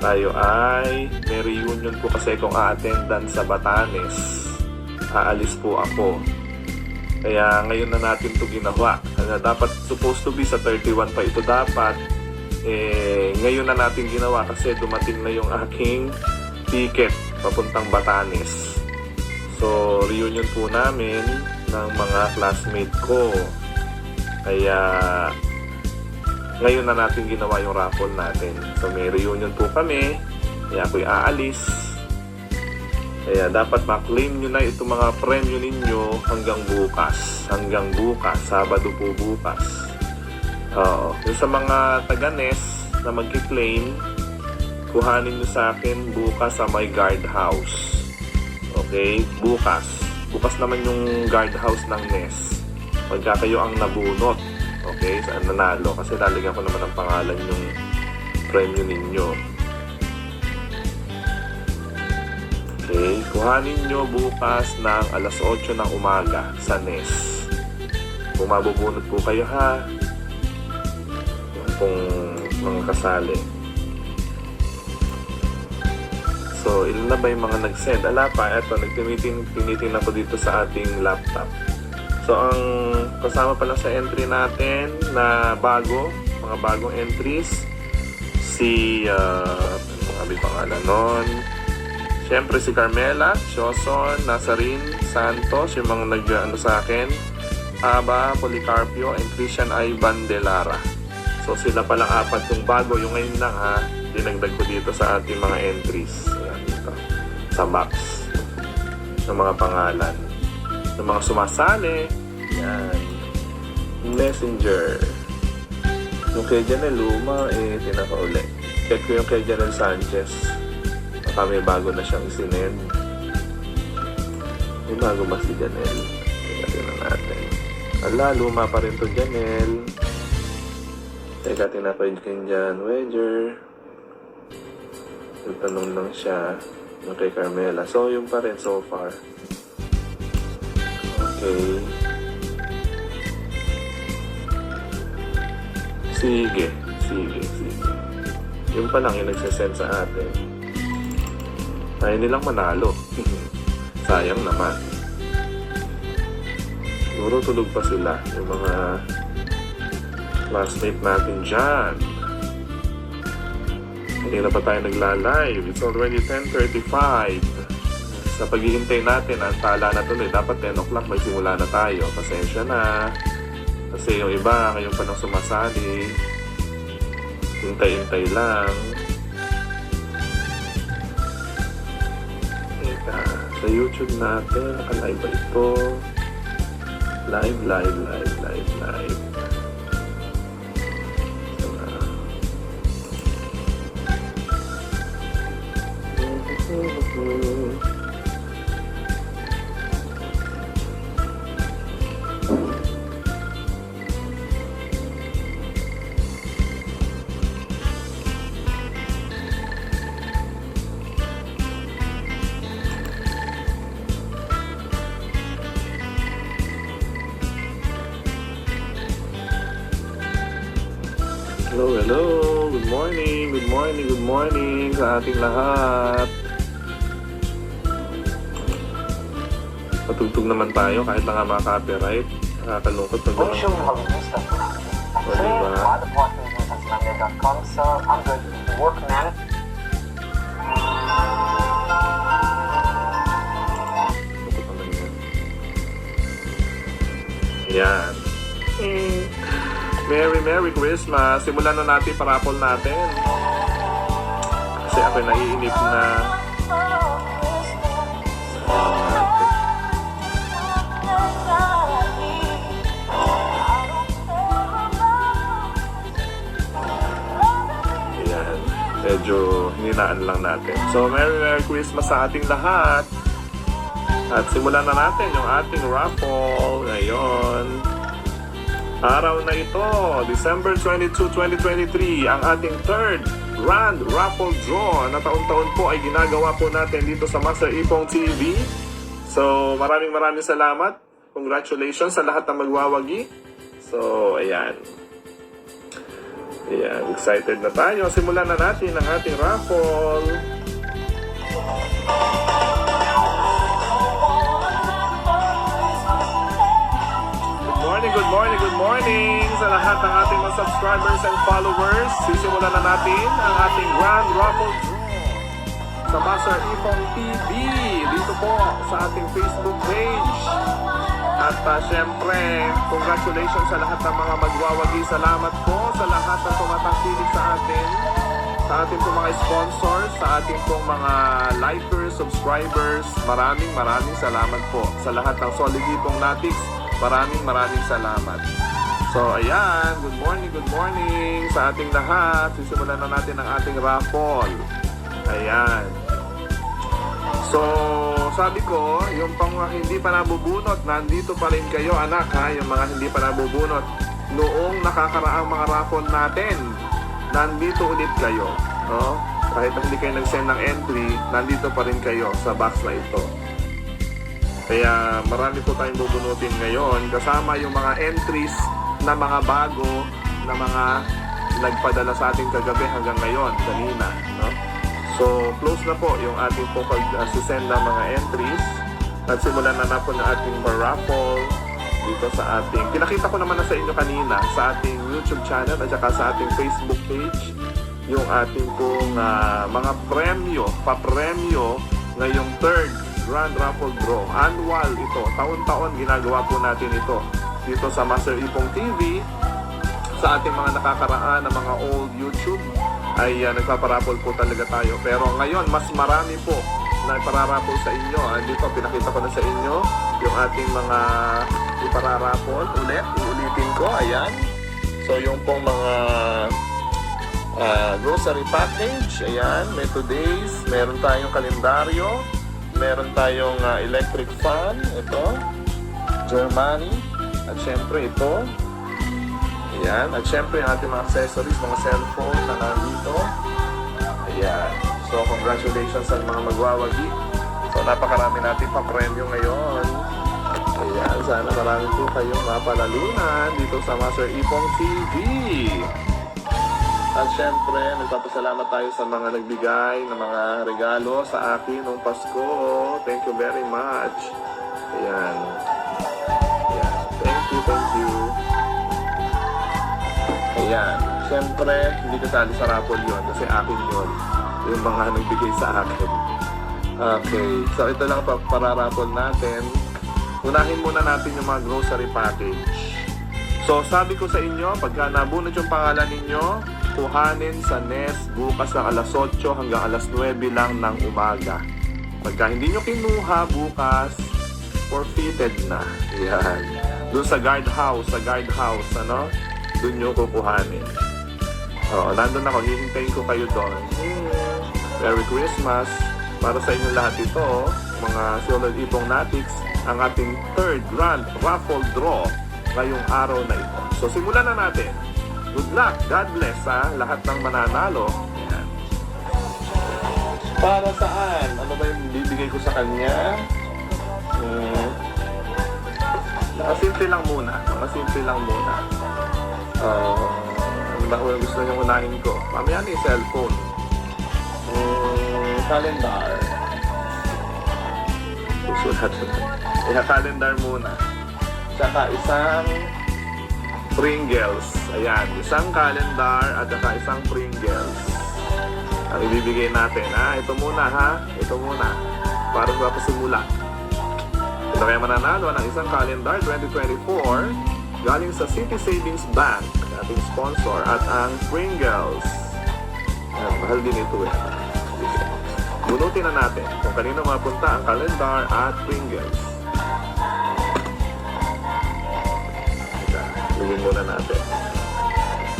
Speaker 2: tayo ay may reunion po kasi kung a-attendan sa Batanes. Aalis po ako. Kaya ngayon na natin ito ginawa. Dapat supposed to be sa 31 pa ito dapat. Ngayon na natin ginawa kasi dumating na yung aking ticket papuntang Batanes. So, reunion po namin ng mga classmate ko. Kaya ngayon na natin ginawa yung raffle natin. So, may reunion po kami. Kaya ako'y aalis. Kaya dapat ma-claim nyo na itong mga premyo ninyo hanggang bukas. Sabado po bukas. Yung sa mga taga-NES na mag-claim, kuhanin nyo sa akin bukas sa my guard house. Okay? Bukas. Bukas naman yung guard house ng NES. Pagka kayo ang nabunot. Okay? Saan nanalo? Kasi lalagyan ko naman ang pangalan yung premyo ninyo. Okay, kuhanin nyo bukas ng alas 8 ng umaga sa NES. Kung mabubunot po kayo ha, kung mga kasali. So, ilan na ba yung mga nag-send? Ala pa, eto, tinitingnan ko dito sa ating laptop. So, ang kasama pala sa entry natin na mga bagong entries, si, mga pangalan nun, siyempre si Carmela, Shoson, Nazarin, Santos, yung mga nag sa akin, Aba, Policarpio, and Christian Ivan de Lara. So sila palang apat yung bago, yung ngayon lang ha, dinagdag ko dito sa ating mga entries. Ayan, dito, sa box. Ng mga pangalan. Ng mga sumasali. Yan. Messenger. Yung kay Janelle Luma, tinaka-uli. Check ko yung kay Janelle Sanchez. Baka may bago na siyang isinend. May bago ba si Janelle? Tingnan natin. Ala, luma pa rin to Janelle. Teka, tinakoy kay Jan Wedger. Tanong lang siya. Yung kay Carmela. So, yung pa rin so far. Okay. Sige. Sige. Yung pa lang yung nagsasend sa atin. Ayaw nilang manalo. Sayang naman. Siguro tulog pa sila, yung mga classmate natin dyan. Hindi na pa tayo nagla-live. It's already 10:35. Sa paghihintay natin, ang tala na tuloy. Dapat 10 o'clock magsimula na tayo. Pasensya na. Kasi yung iba, ngayon pa nang sumasali. Hintay-hintay lang. Teka, sa YouTube natin, naka-live ba ito? Live. Hello. Good morning sa ating lahat. Patugtog naman tayo kahit na nga mga copyright. Nakakalungkot pag
Speaker 3: Kung siya mag-use na po. Kasi,
Speaker 2: diba?
Speaker 3: ada po ating businessmanager.com sa Android Workman.
Speaker 2: Lungkot naman yan. Ayan. Merry Christmas. Simulan na natin parapol natin. Kasi ako'y naiinip na. Ayan. Medyo hininaan lang natin. So, Merry Christmas sa ating lahat. At simulan na natin yung ating raffle ngayon. Araw na ito, December 22, 2023, ang ating third Grand Raffle Draw na taon-taon po ay ginagawa po natin dito sa Master Ipong TV. So, maraming salamat. Congratulations sa lahat ng magwawagi. So, ayan. Excited na tayo. Simulan na natin ang ating raffle. Good morning sa lahat ng ating mga subscribers and followers. Sisimulan na natin ang ating Grand Raffle Draw sa Master Ipong TV dito po sa ating Facebook page. At syempre, congratulations sa lahat ng mga magwawagi. Salamat po sa lahat ng tumatangkilik sa atin, sa ating pong mga sponsors, sa ating pong mga likers, subscribers. Maraming salamat po sa lahat ng solid Ipong Natics. Maraming salamat. So, ayan. Good morning sa ating lahat. Sisimulan na natin ang ating raffle. Ayan. So, sabi ko, yung pang hindi pa nabubunot, nandito pa rin kayo, anak, ha? Yung mga hindi pa nabubunot. Noong nakakaraang mga raffle natin, nandito ulit kayo. No? Kahit hindi kayo nag-send ng entry, nandito pa rin kayo sa box na ito. Kaya marami po tayong bubunutin ngayon kasama yung mga entries na mga bago na mga nagpadala sa ating kagabi hanggang ngayon, kanina. No? So, close na po yung ating po pag-send ng mga entries at simulan na po ng ating raffle dito sa ating... Pinakita ko naman na sa inyo kanina sa ating YouTube channel at saka sa ating Facebook page yung ating pong mga papremyo ngayong third Grand Raffle Draw. Annual ito. Taon-taon ginagawa po natin ito dito sa Master Ipong TV. Sa ating mga nakakaraan na mga old YouTube ay nagpaparapol po talaga tayo. Pero ngayon, mas marami po na ipararapol sa inyo. Dito, pinakita ko na sa inyo yung ating mga ipararapol. Uulitin ko. Ayan. So, yung pong mga grocery package. Ayan. May today's. Meron tayong kalendaryo. Meron tayong electric fan, ito, Germany, at syempre ito, ayan, at syempre yung ating mga accessories, mga cellphone na nandito, ayan. So, congratulations sa mga magwawagi. So, napakarami natin pa-premyo ngayon. Ayan, sana marami po kayong mapalalunan dito sa Master Ipong TV. At syempre, nagpapasalamat tayo sa mga nagbigay ng mga regalo sa akin noong Pasko. Thank you very much. Ayan. Ayan. Thank you, thank you. Ayan. Syempre, hindi kasali sa raffle yun kasi akin yun. Yung mga nagbigay sa akin. Okay. So, ito lang para-raffle natin. Unahin muna natin yung mga grocery package. So, sabi ko sa inyo, pagka nabunod yung pangalan ninyo, kuhanin sa NES bukas ng alas 8 hanggang alas 9 lang ng umaga. Pagka hindi nyo kinuha bukas, forfeited na. Yan. Doon sa guardhouse, ano? Doon nyo kukuhanin. Oo, nandun ako, hihintayin ko kayo doon. Merry Christmas! Para sa inyo lahat ito, mga Solid Ipong Natics, ang ating third grand raffle draw ngayong araw na ito. So, simulan na natin. Good luck, God bless sa lahat ng mananalo. Ayan. Para saan? Ano ba yung bibigay ko sa kanya? Nakasimple lang muna. Ano ba yung gusto niyong unahin ko? Mamaya na yung cellphone. Calendar. Susulat. Calendar muna. Tsaka isang Pringles. Ayan, isang calendar at saka isang Pringles. Ang ibibigay natin. Ito muna ha. Ito muna. Para sa pasimula. Ito kaya mananalo ng isang calendar 2024 galing sa City Savings Bank, ating sponsor, at ang Pringles. Ayan, mahal din ito eh. Bunutin na natin kung kanino mapunta ang calendar at Pringles. Lugin muna natin.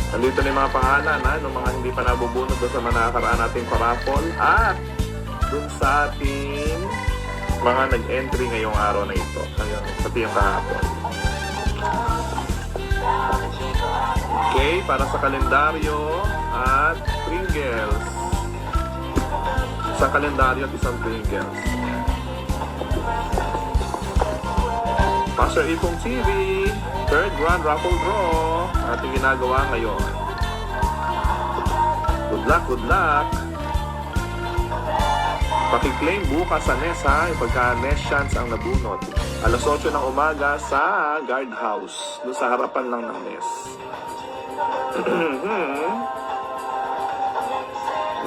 Speaker 2: Nandito na yung mga pangalan ng mga hindi pa nabubunod doon sa mga nakakaraan nating parapol at doon sa ating mga nag-entry ngayong araw na ito. Pati yung kahapon. Okay, para sa kalendaryo at Pringles. Isang kalendaryo at isang Pringles. Master Ipong TV, third grand raffle draw, ating ginagawa ngayon. Good luck, good luck. Pakiklaim bukas sa NES ha, pagka NES chance ang nabunot. Alas 8 ng umaga sa guardhouse, doon sa harapan lang ng NES.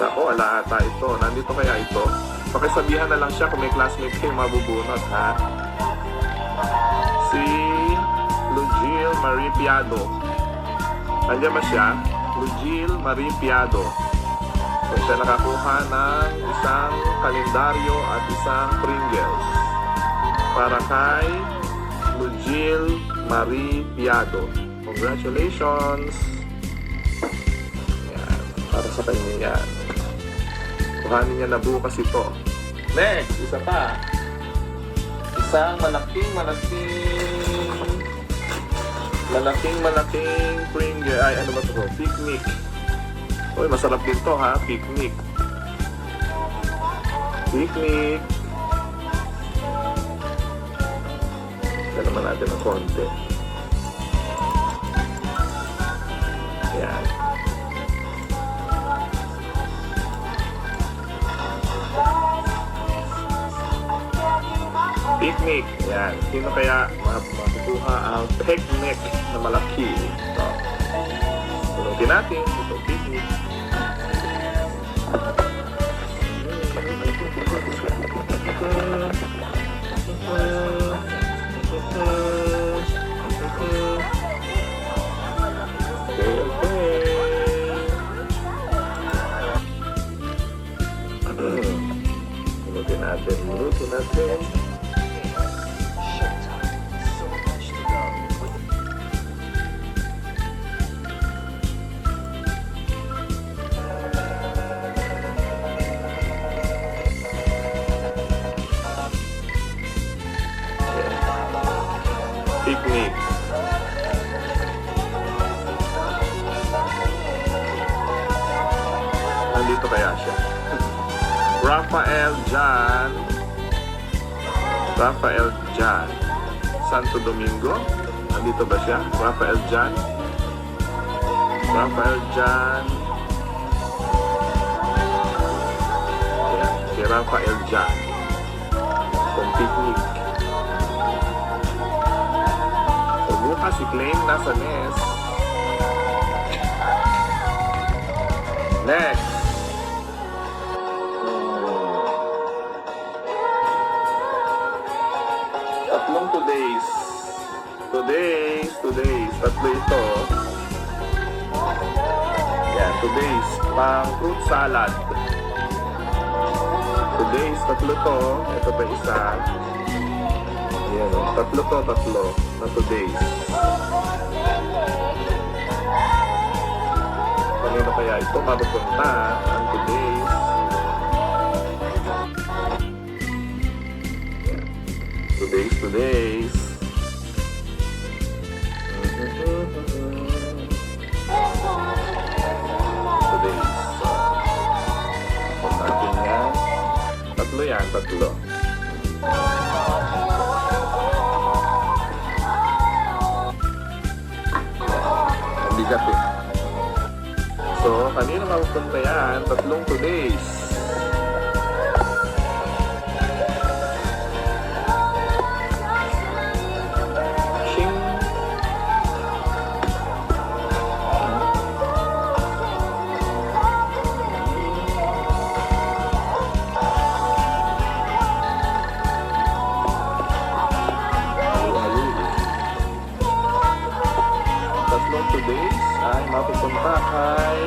Speaker 2: Nako, ala ata ito. Nandito kaya ito? Pakisabihan na lang siya kung may classmate kayo mabubunot ha. Si Lugil Marie Piado. Nandiyan ba siya? Lugil Marie Piado. So, siya nakakuha ng isang kalendaryo at isang Pringles. Para kay Lugil Marie Piado. Congratulations! Yan. Para sa kanya yan. Kuhanin niya na bukas ito. Next! Isa pa. Isang malaking Pringles. Ay, ano ba ito? Picnic. Uy, masarap din to ha. Picnic. Kaya naman natin ng konti. Ayan. Picnic. Ayan. Sino kaya makukuha ang picnic na malaki? Ito. Tunutin natin. Ito, picnic. Tunutin natin. Picnic. Nandito kaya siya. Rafael Jan. Santo Domingo. Nandito ba siya? Rafael Jan. Rafael Jan. Kung picnic. So bukas si Claim nasa nest. Next. Tatlong today's. Tatlo ito. Yan, today's. Pang fruit salad. Today's, tatlo to. Ito pa isa. Yan, tatlo. Na today's. Kanino kaya ito mapupunta ang today's? Today's. Tatlo. Ang bigat eh. So, kanino mapupunta yan? Tatlong today's. Shing. Tatlong today's ay mapupunta kay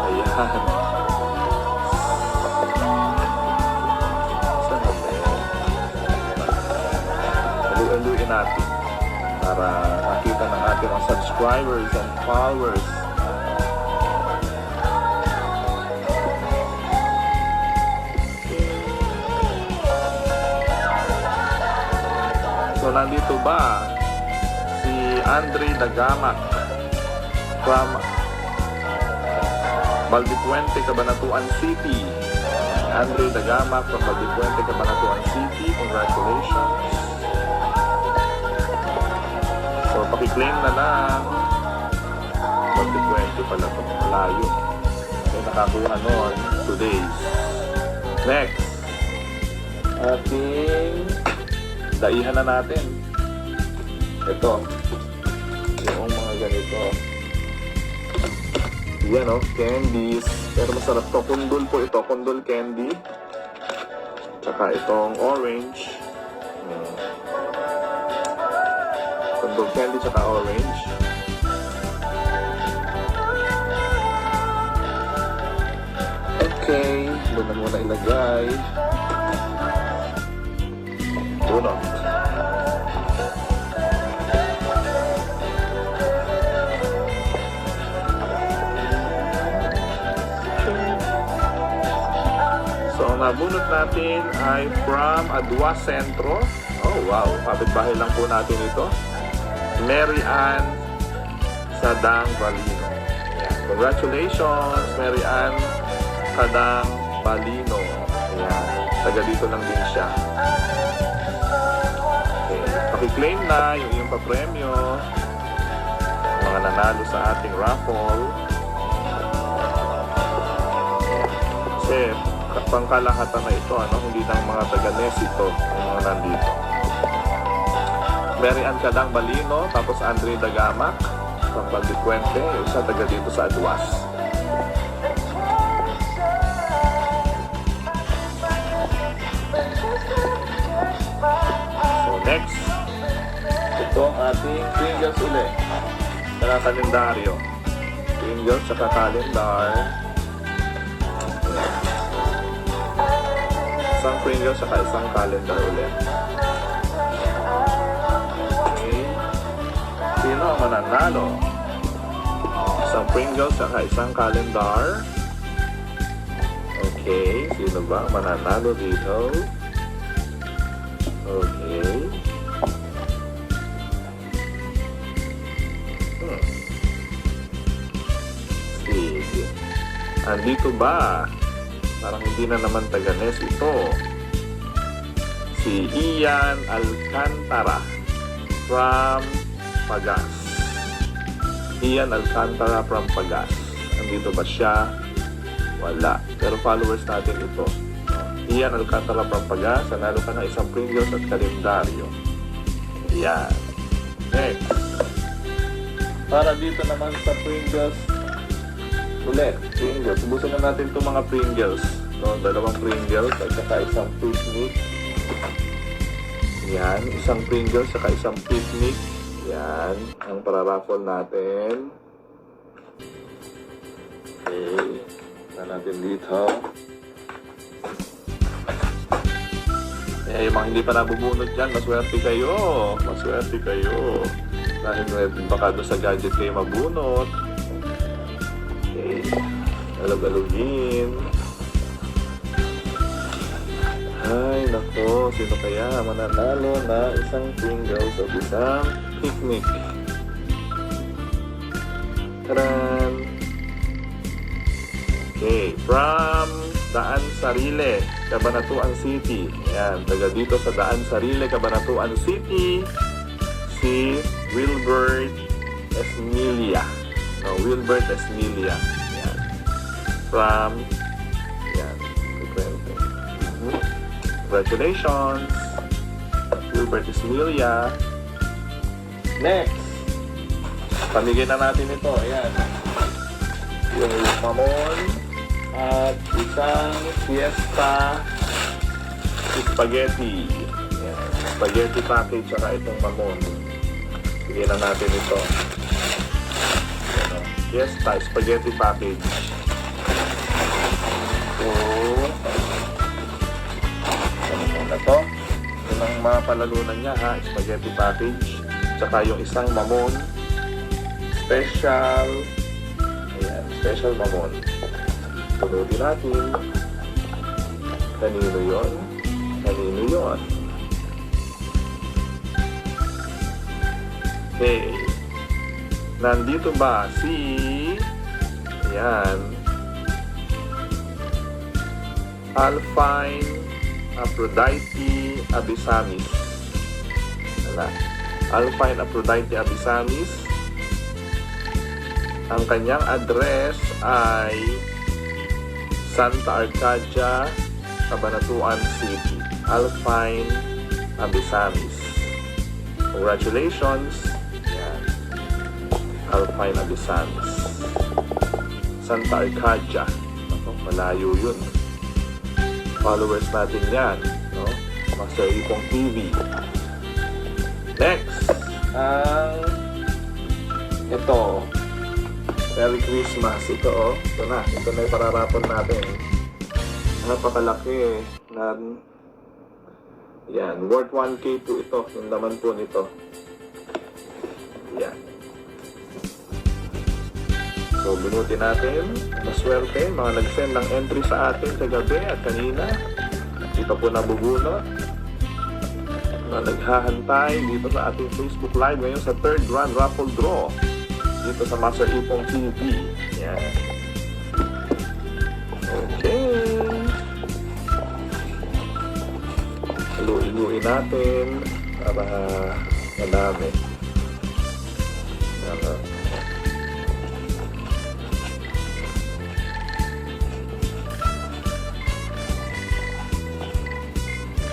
Speaker 2: ayan. Halu-haluin natin para makita ng ating mga subscribers and followers. So, nandito ba si Andre Dagamak from Baldipuente, Cabanatuan City. Andre Dagamak from Baldipuente, Cabanatuan City. Congratulations. So, pakiklaim na lang. Baldipuente pala ito. Malayo. So, nakakuha nun. Today's. Next. Ating daihan na natin. Ito. Yung mga ganito. Yan o, candies. Pero masarap to. Kundol po ito. Kundol candy. Tsaka itong orange. Kundol candy tsaka orange. Okay. Doon na muna ilagay. Uno. So, ang nabunot natin ay from Adwa Centro. Oh, wow. Kapit-bahay lang po natin ito. Mary Ann Sadang Balino. Ayan. Congratulations, Mary Ann Sadang Balino. Ayan. Taga dito lang din siya. Pakiklaim na yung iyong papremyo, mga nanalo sa ating raffle. Kasi pangkalahatan na ito, hindi ng mga taga-Nes ito, yung mga nandito. Mary Ann Kadang Balino, tapos Andre Dagamak, from Baldipuente, yung isa taga dito sa Aduas. So next, ito ang ating Pringles ulit. Saka kalendaryo. Pringles saka calendar. Isang Pringles saka isang calendar ulit. Okay. Sino ang mananalo? Isang Pringles saka isang calendar. Okay. Sino ba ang mananalo dito? Okay. Sige. Andito ba? Parang hindi na naman taga-Nes ito. Si Ian Alcantara from Pagas. Ian Alcantara from Pagas. Andito ba siya? Wala. Pero followers natin ito. Ian Alcantara from Pagas. Nanalo ka ng isang Pringles at kalendaryo. Yan. Next. Para dito naman sa Pringles. Ulit. Pringles. Ubusin na natin itong mga Pringles. No, dalawang Pringles at saka isang picnic. Yan. Isang Pringles at saka isang picnic. Yan. Ang para-raffle natin. Okay. Na natin dito. Eh, yung mga hindi pa nabubunot dyan, maswerte kayo. Maswerte kayo. Dahil baka doon sa gadget kayo mabunot. Okay. Alog-alogin. Ay, nako. Sino kaya mananalo na isang Pringles o isang picnic? Taran! Okay. From Daan Sarile, Cabanatuan City. Ayan, taga dito sa Daan Sarile, Cabanatuan City, si Wilbert Esmilia. No, Wilbert Esmilia. Ayan. From, ayan, congratulations, Wilbert Esmilia. Next, pamigay na natin ito. Ayan. Yung mamon at isang fiesta spaghetti. Yan. Spaghetti package saka itong mamon. Bigyan na natin ito. Yan, fiesta spaghetti package. So, ano na to? Ito ang mga palalunan niya ha. Spaghetti package. Tsaka yung isang mamon. Special. Ayan, special mamon. Panoodin natin. Kanino yun? Kanino yun? Okay. Nandito ba si... Ayan. Alpine Aphrodite Abisamis. Wala. Alpine Aphrodite Abisamis. Ang kanyang address ay Santa Arcadia, Cabanatuan City. Alpine Abisamis. Congratulations. Yan. Alpine Abisamis. Santa Arcadia. Ako, malayo yun. Followers natin yan. No? Master Ipong TV. Next. Ito. Merry Christmas. Ito oh. Ito na. Ito na yung pararapon natin. Napakalaki. Yan. Worth 1K po ito. Yung naman po nito. Yan. So, binutin natin. Maswerte. Mga nag-send ng entry sa atin kagabi at kanina. Dito po nabubunot. Mga naghahantay dito sa ating Facebook Live ngayon sa third grand raffle draw. Dito sa Master Ipong TV. Yan. Okay. Haluin natin para madami. Yan.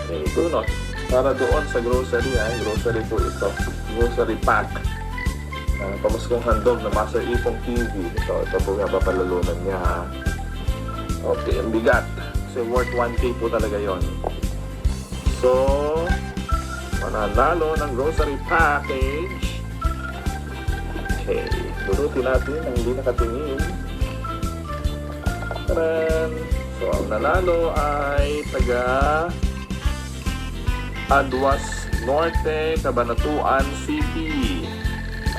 Speaker 2: Okay, tunot. Para doon sa grocery, grocery po ito. Grocery pack. Pamaskong handog na Master Ipong TV. Ito po nga papalalunan niya ha. Okay, ang bigat. Kasi worth 1K po talaga yon. So, mananalo ng grocery package. Okay, bunutin natin ang hindi nakatingin. Taran! So, ang nanalo ay taga Aduas Norte, Cabanatuan City.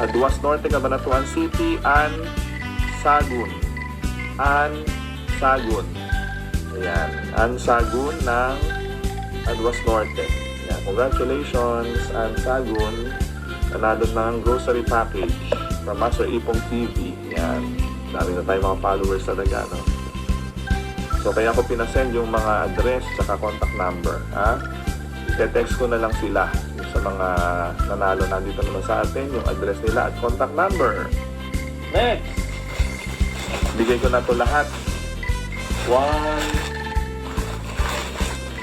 Speaker 2: Aduas Norte, Cabanatuan City, Ann Sagun. Ann Sagun. Ayan. Ann Sagun ng Aduas Norte. Ayan. Congratulations, Ann Sagun. Nanalo ng grocery package from Master Ipong TV. Ayan. Dami na tayo mga followers talaga, no? So, kaya ko pinasend yung mga address at contact number. Ha? I-text ko na lang sila. sa mga nanalo. Nandito naman sa atin yung address nila at contact number. Next! Bigay ko na to lahat. 1,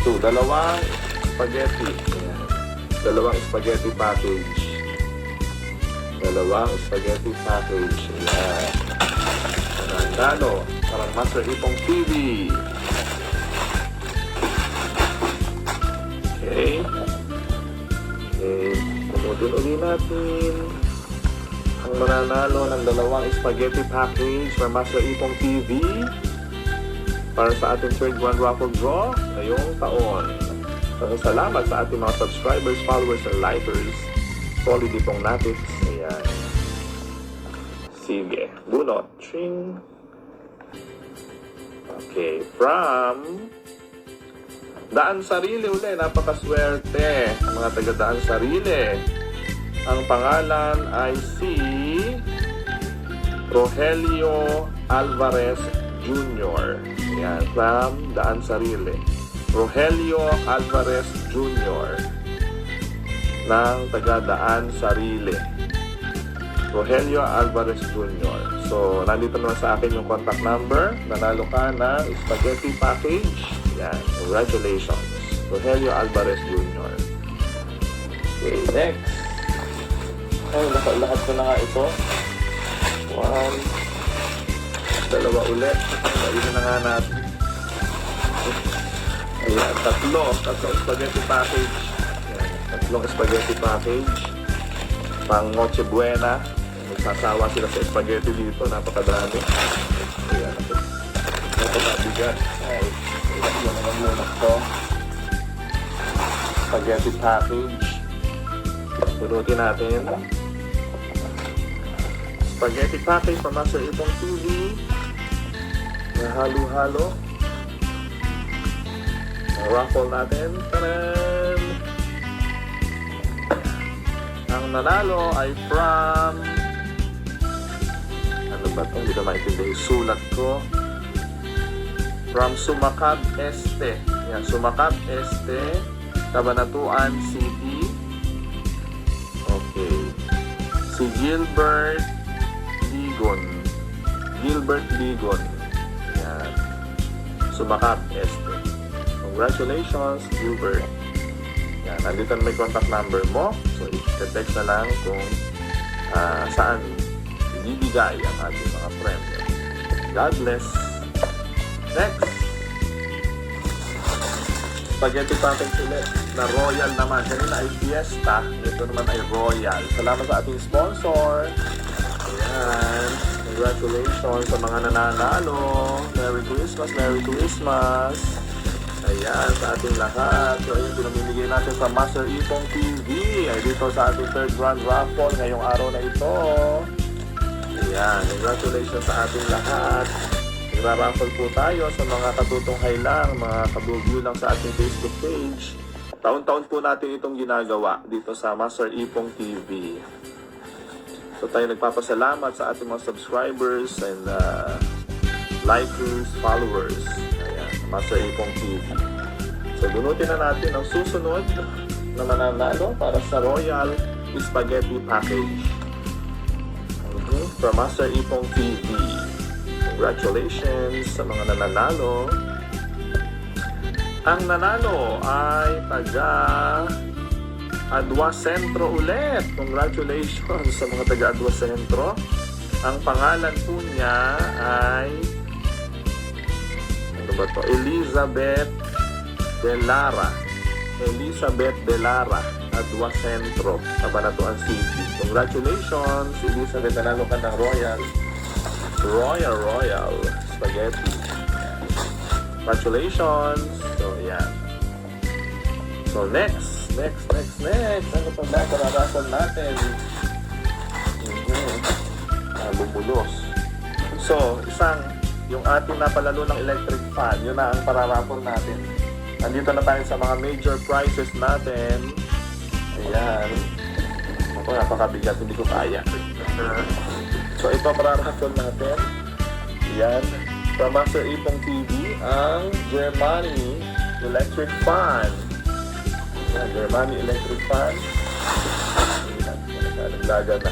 Speaker 2: 2, dalawang spaghetti. Ayan. Dalawang spaghetti package. Dalawang spaghetti package. Ayan. Nanalo. Parang Master Ipong TV. Okay. Okay. Pumutin uli natin ang mananalo ng dalawang spaghetti package from Master Ipong TV para sa ating third grand raffle draw ngayong taon. Salamat sa ating mga subscribers, followers, and likers. Solid itong natin. Ayan. Sige. Bunot. Tring. Okay. From Daan Sarili uli. Napakaswerte. Ang mga taga Daan Sarili. Ang pangalan ay si Rogelio Alvarez Jr. Ayan. From Daan Sarili. Rogelio Alvarez Jr. ng taga Daan Sarili. Rogelio Alvarez Jr. So, nandito naman sa akin yung contact number. Nanalo ka ng spaghetti package. Yan. Congratulations. Rogelio Alvarez Jr. Okay, next. Ay, lahat ko na nga ito. 1, 2 ulit. Ayun na nga natin. Ayan, tatlong spaghetti package. Ayan, tatlong spaghetti package. Pang Noche Buena. Magsasawa sila sa spaghetti dito. Napakadami. Ayan, napakabigat. Ay, ilan naman muna ito. Spaghetti package. Pulutin natin. Spaghetti package from Master Ipong TV. Halo-halo. Raffle natin. Taran! Ang nanalo ay from... Ano ba ito? Hindi na maintindihan yung sulat ko. From Sumacat Este. Yan, Sumacat Este, Cabanatuan City. Okay. Si Gilbert Ligon. Gilbert Ligon. Yan. Sumacat Este. Congratulations, Gilbert. Yan, nandito na may contact number mo. So, i-text na lang kung saan ibibigay ang ating mga premyo. God bless. Next. Spaghetti package ulit na Royal naman. Kanina ay Fiesta. Ito naman ay Royal. Salamat sa ating sponsor. Ayan. Congratulations sa mga nananalo. Merry Christmas, Merry Christmas. Ayan, sa ating lahat. So, ayun, pinamimigay natin sa Master Ipong TV. Ay dito sa ating third grand raffle ngayong araw na ito. Ayan, congratulations sa ating lahat. Nagra-raffle po tayo sa mga katutunghay lang, mga kabugyo lang sa ating Facebook page. Taon-taon po natin itong ginagawa dito sa Master Ipong TV. So, tayo nagpapasalamat sa ating mga subscribers and likers, followers. Master Ipong TV. So, bunutin na natin ang susunod na mananalo para sa Royal Spaghetti Package. From Master Ipong TV. Congratulations sa mga nananalo. Ang nanalo ay taga Adwa Centro ulit. Congratulations sa mga taga Adwa Centro. Ang pangalan po niya ay Elizabeth De Lara. Elizabeth De Lara, Adwa Centro, Cabanatuan City. Congratulations, Elizabeth. Nanalo ka ng Royal Spaghetti. Congratulations. So, yan. So, next. Ano pa ba? Kararasan natin. Bumulos. So, yung ating napalalo ng electric fan, yun na ang pararapon natin. Nandito na tayo sa mga major prizes natin. Ayan. Ako, napakabigat, hindi ko kaya. So, ito pararapon natin. Ayan. From Master Ipong TV, ang Germany electric fan. Ayan, Germany electric fan.
Speaker 1: Yan, naglaga na.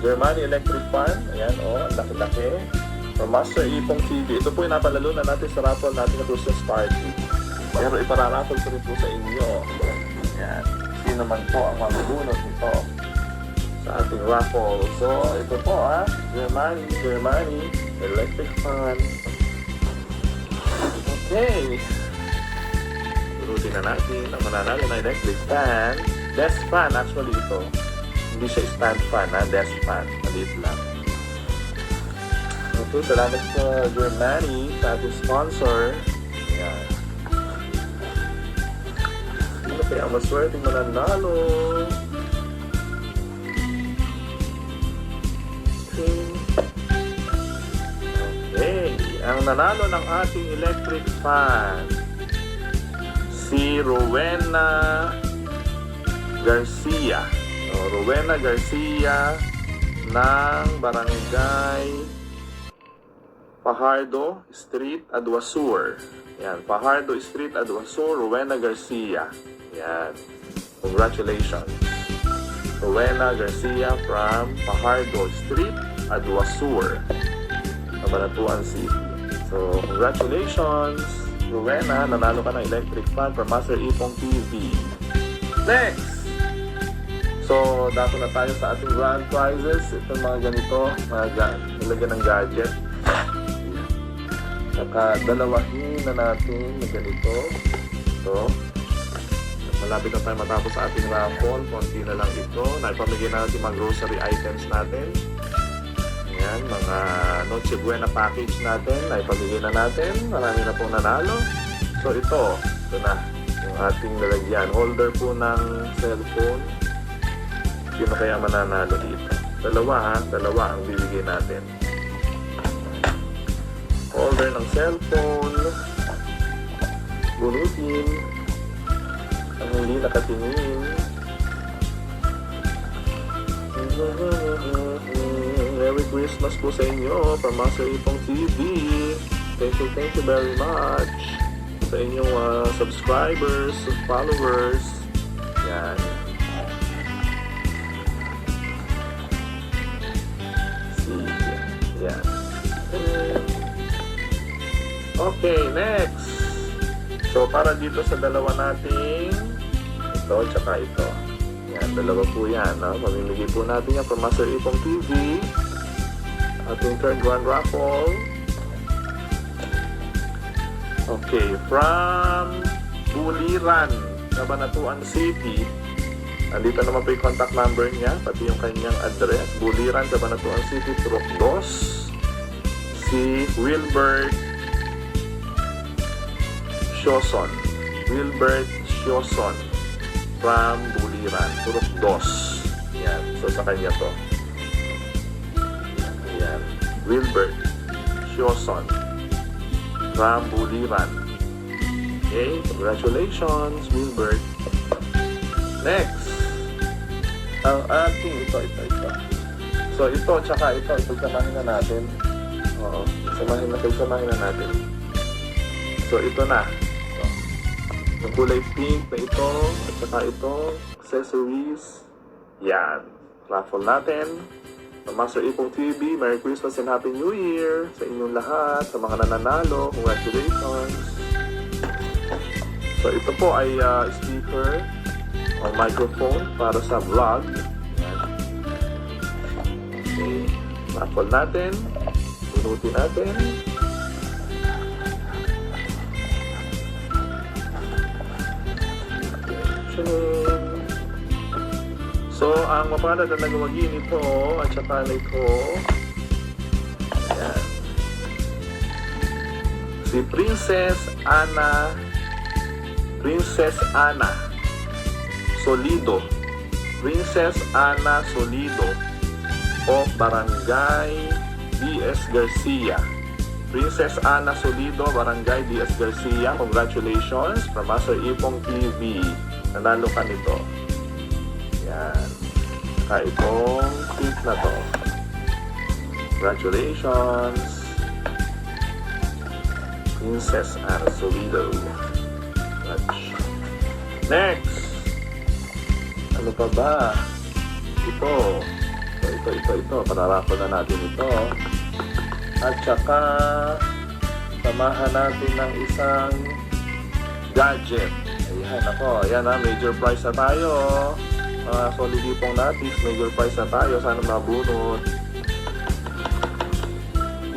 Speaker 1: Germany Electric Fan. Ayan, ang laki-laki. From Master Ipong TV. Ito po yung napalalo na natin sa raffle natin na Christmas party. Pero ipararaffle ko rin po sa inyo. Ayan. Sino man po ang magbunot nito sa ating raffle. So, ito po Germany Electric Fan. Okay. Turutin na natin ang mananalo na electric fan. Desk fan actually ito. Hindi siya stand fan, desk fan. Maliit lang. Okay, salamat sa Germany sa ating sponsor. Ayan. Sino kaya ang maswerteng mananalo? Okay. Ang nanalo ng ating electric fan, si Rowena Garcia. Rowena Garcia ng Barangay Fajardo Street, Aduasur. Yan, Fajardo Street, Aduasur, Rowena Garcia. Yan. Congratulations. Rowena Garcia from Fajardo Street, Aduasur, Cabanatuan City. So, congratulations, Rowena. Nanalo ka ng electric fan from Master Ipong TV. Next! So, dato na tayo sa ating grand prizes. Ito mga ganito, nilagyan ng gadget. Saka dalawahin na natin na ganito. Ito. Malapit na tayo matapos sa ating raffle. Konti na lang ito. Naipamigay na natin mga grocery items natin. Ayan, mga Noche Buena package natin. Naipamigay na natin. Marami na pong nanalo. So, ito na. Yung ating lalagyan. Holder po ng cellphone. Sino kaya mananalo dito? Dalawa ang bibigay natin. Holder ng cellphone. Bunutin. Ang hindi nakatingin. Merry Christmas po sa inyo from Master Ipong TV. Thank you very much sa inyong subscribers, followers. Yan. Yan. Okay, next. So, para dito sa dalawa nating ito, tsaka ito. Yan, dalawa po yan. Mamimigay po natin yan from Master Ipong TV. Ating third grand raffle. Okay, from Buliran, Cabanatuan City. Andito naman po yung contact number niya, pati yung kanyang address. Buliran, Cabanatuan City, Turok 2. Si Wilbert Sioson. Wilbert Sioson from Buliran, Turok 2. Yan, so sa kanya to. Yan, Wilbert Sioson from Buliran. Okay, congratulations, Wilbert. Next, ang ating ito. So, ito, tsaka ito, samahin na natin. Oo, samahin na natin. So, ito na. So, yung kulay pink na ito, at saka ito, accessories. Yan. Raffle natin. Sa Master Ipong TV, Merry Christmas and Happy New Year sa inyong lahat, sa mga nananalo. Congratulations. So, ito po ay speaker o microphone para sa vlog. Yan. Okay. Raffle natin. Bunutin natin. So, ang mapalad na nagawagi nito at saka nito, ayan, si Princess Ana Solido. Princess Ana Solido of Barangay D.S. Garcia. Princess Ana Solido, Barangay D.S. Garcia. Congratulations from Master Ipong TV. Nanalo ka nito. Yan. Saka itong pink na to. Congratulations, Princess Ana Solido. Next. Ano pa ba? Ito. Pararapo na natin ito. At saka, samahan natin ng isang gadget. Ayan, ako. Ayan ha, major prize na tayo. Mga solidipong natin, major prize na tayo. Sana mabunot.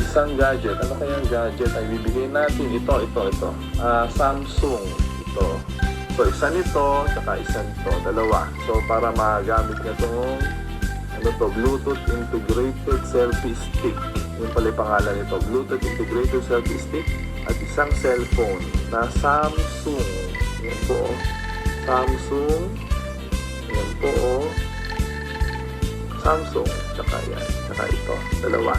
Speaker 1: Isang gadget. Ano kayang gadget ay bibigay natin? Ito. Samsung. Ito. So, isa nito, saka isa nito. Dalawa. So, para magamit nyo itong Bluetooth Integrated Selfie Stick. Yung pala yung pangalan nito. Bluetooth Integrated Selfie Stick. At isang cellphone na Samsung. Yan po. Samsung. Yan po. Samsung. Tsaka yan. Tsaka ito. Dalawa.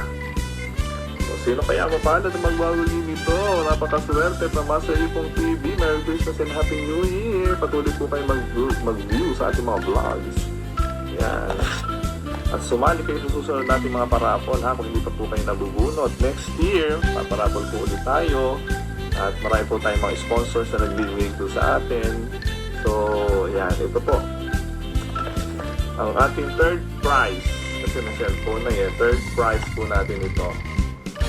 Speaker 1: So, sino kaya mapalad na magbawali nito? Napakaswerte na Master Ipong TV. Merry Christmas and Happy New Year. Patuloy po kayo mag-view sa ating mga vlogs. Yan. At sumali kayo sa susunod natin mga parapol ha. Kung hindi pa po kayo nabubunot. Next year, paparapol po ulit tayo. At marami po tayong mga sponsors na nagbibigay po sa atin. So, yan. Ito po. Ang ating third prize. Kasi na cellphone na yan. Third prize po natin ito.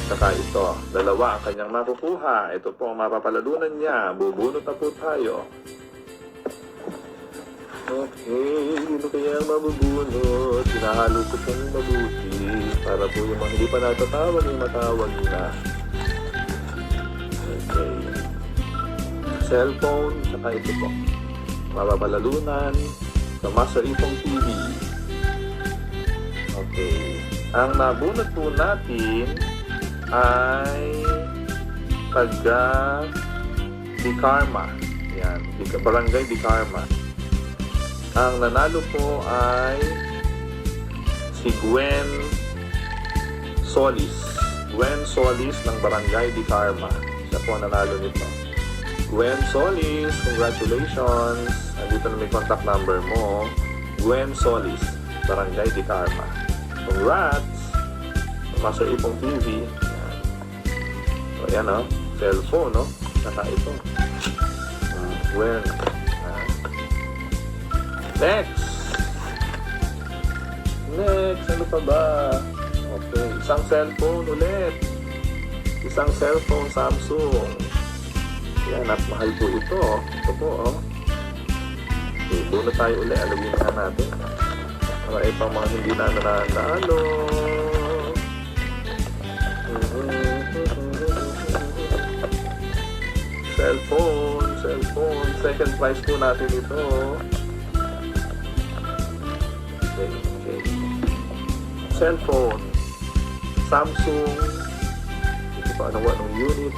Speaker 1: Saka ito, dalawa ang kanyang makukuha. Ito po ang mapapalalunan niya. Bubunot na po tayo. Okay, dito kaya ang mabubunot. Hinahalo ko pong mabuti. Para po yung mga hindi pa natatawag, yung matawag na. Okay. Cellphone, saka ito po. Mapapalalunan sa Master Ipong TV. Okay. Ang nabunot po natin ay taga Di Karma. Yan, Barangay Di Karma. Ang nanalo po ay si Gwen Solis. Gwen Solis ng Barangay Di Karma. Siya po ang nanalo nito. Gwen Solis, congratulations. Andito na may contact number mo. Gwen Solis, Barangay Di Karma. Congrats! Master Ipong TV. So, yan o. Cellphone, no? Saka ito. Well, next! Ano pa ba? Okay. Isang cellphone ulit. Isang cellphone Samsung. Yan. At mahal po ito. Ito po, oh. Okay. Doon na tayo ulit. Alagin na natin. Marami pang mga hindi na nanalo. Cellphone. Second prize po natin ito. Okay. Cellphone. Samsung. Hindi pa anong unit.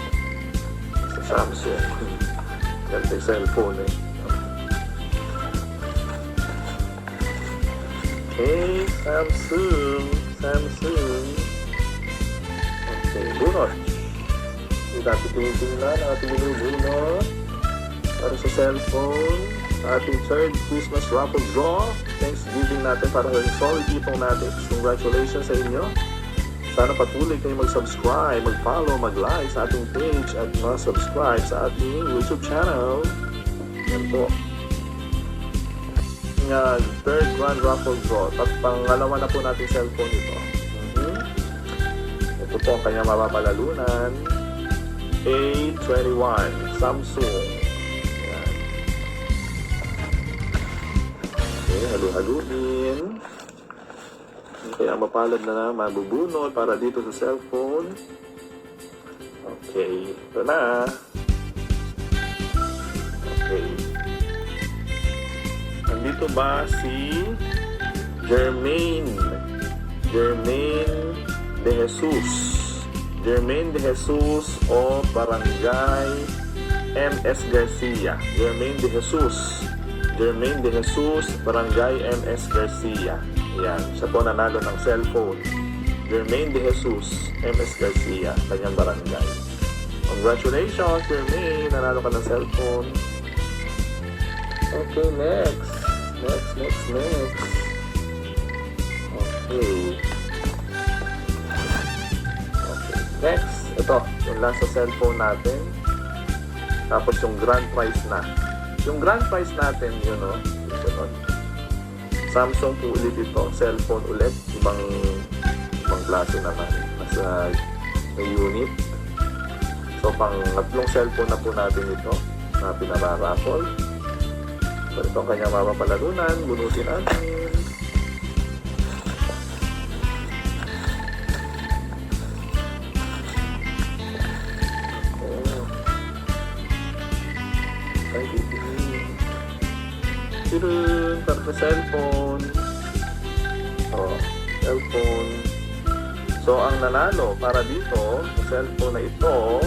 Speaker 1: Sa Samsung. Ganda yung cellphone eh. Okay, Samsung. Okay, bunot. Dati tinitingnan ang ating binubunot para sa cellphone, sa ating third Christmas raffle draw. Thanksgiving natin para sa solid ipong natin. Congratulations sa inyo. Sana patuloy kayo mag-subscribe, mag-follow, mag-like sa ating page at mag-subscribe sa ating YouTube channel. Yan po. Yung third grand raffle draw. Pangalawa na po natin cellphone ito. Ito po ang kanyang mapapalalunan. A21 Samsung. Ayan. Okay, halu-haluin. Kaya mapalad na mabubunot para dito sa cellphone. Okay, ito na. Okay. Nandito ba si Jermaine De Jesus? Jermaine De Jesus o Barangay MS Garcia. Jermaine De Jesus, Barangay MS Garcia. Yan, siya po nanalo ng cellphone. Jermaine De Jesus, MS Garcia, kanyang barangay. Congratulations, Jermaine, nanalo ka ng cellphone. Okay, next. Okay. Next, ito, yung last sa cellphone natin. Tapos yung grand prize na. Yung grand prize natin, yun o.
Speaker 2: Samsung po ulit ito. Cellphone ulit. Ibang klase naman. Nasa unit. So, pang-tatlong cellphone na po natin ito na pinararaffle. So, ito ang kanyang mapapalarunan. Bunutin natin. Ay, tirun, para sa cellphone. Cellphone. So, ang nanalo para dito, sa cellphone na ito,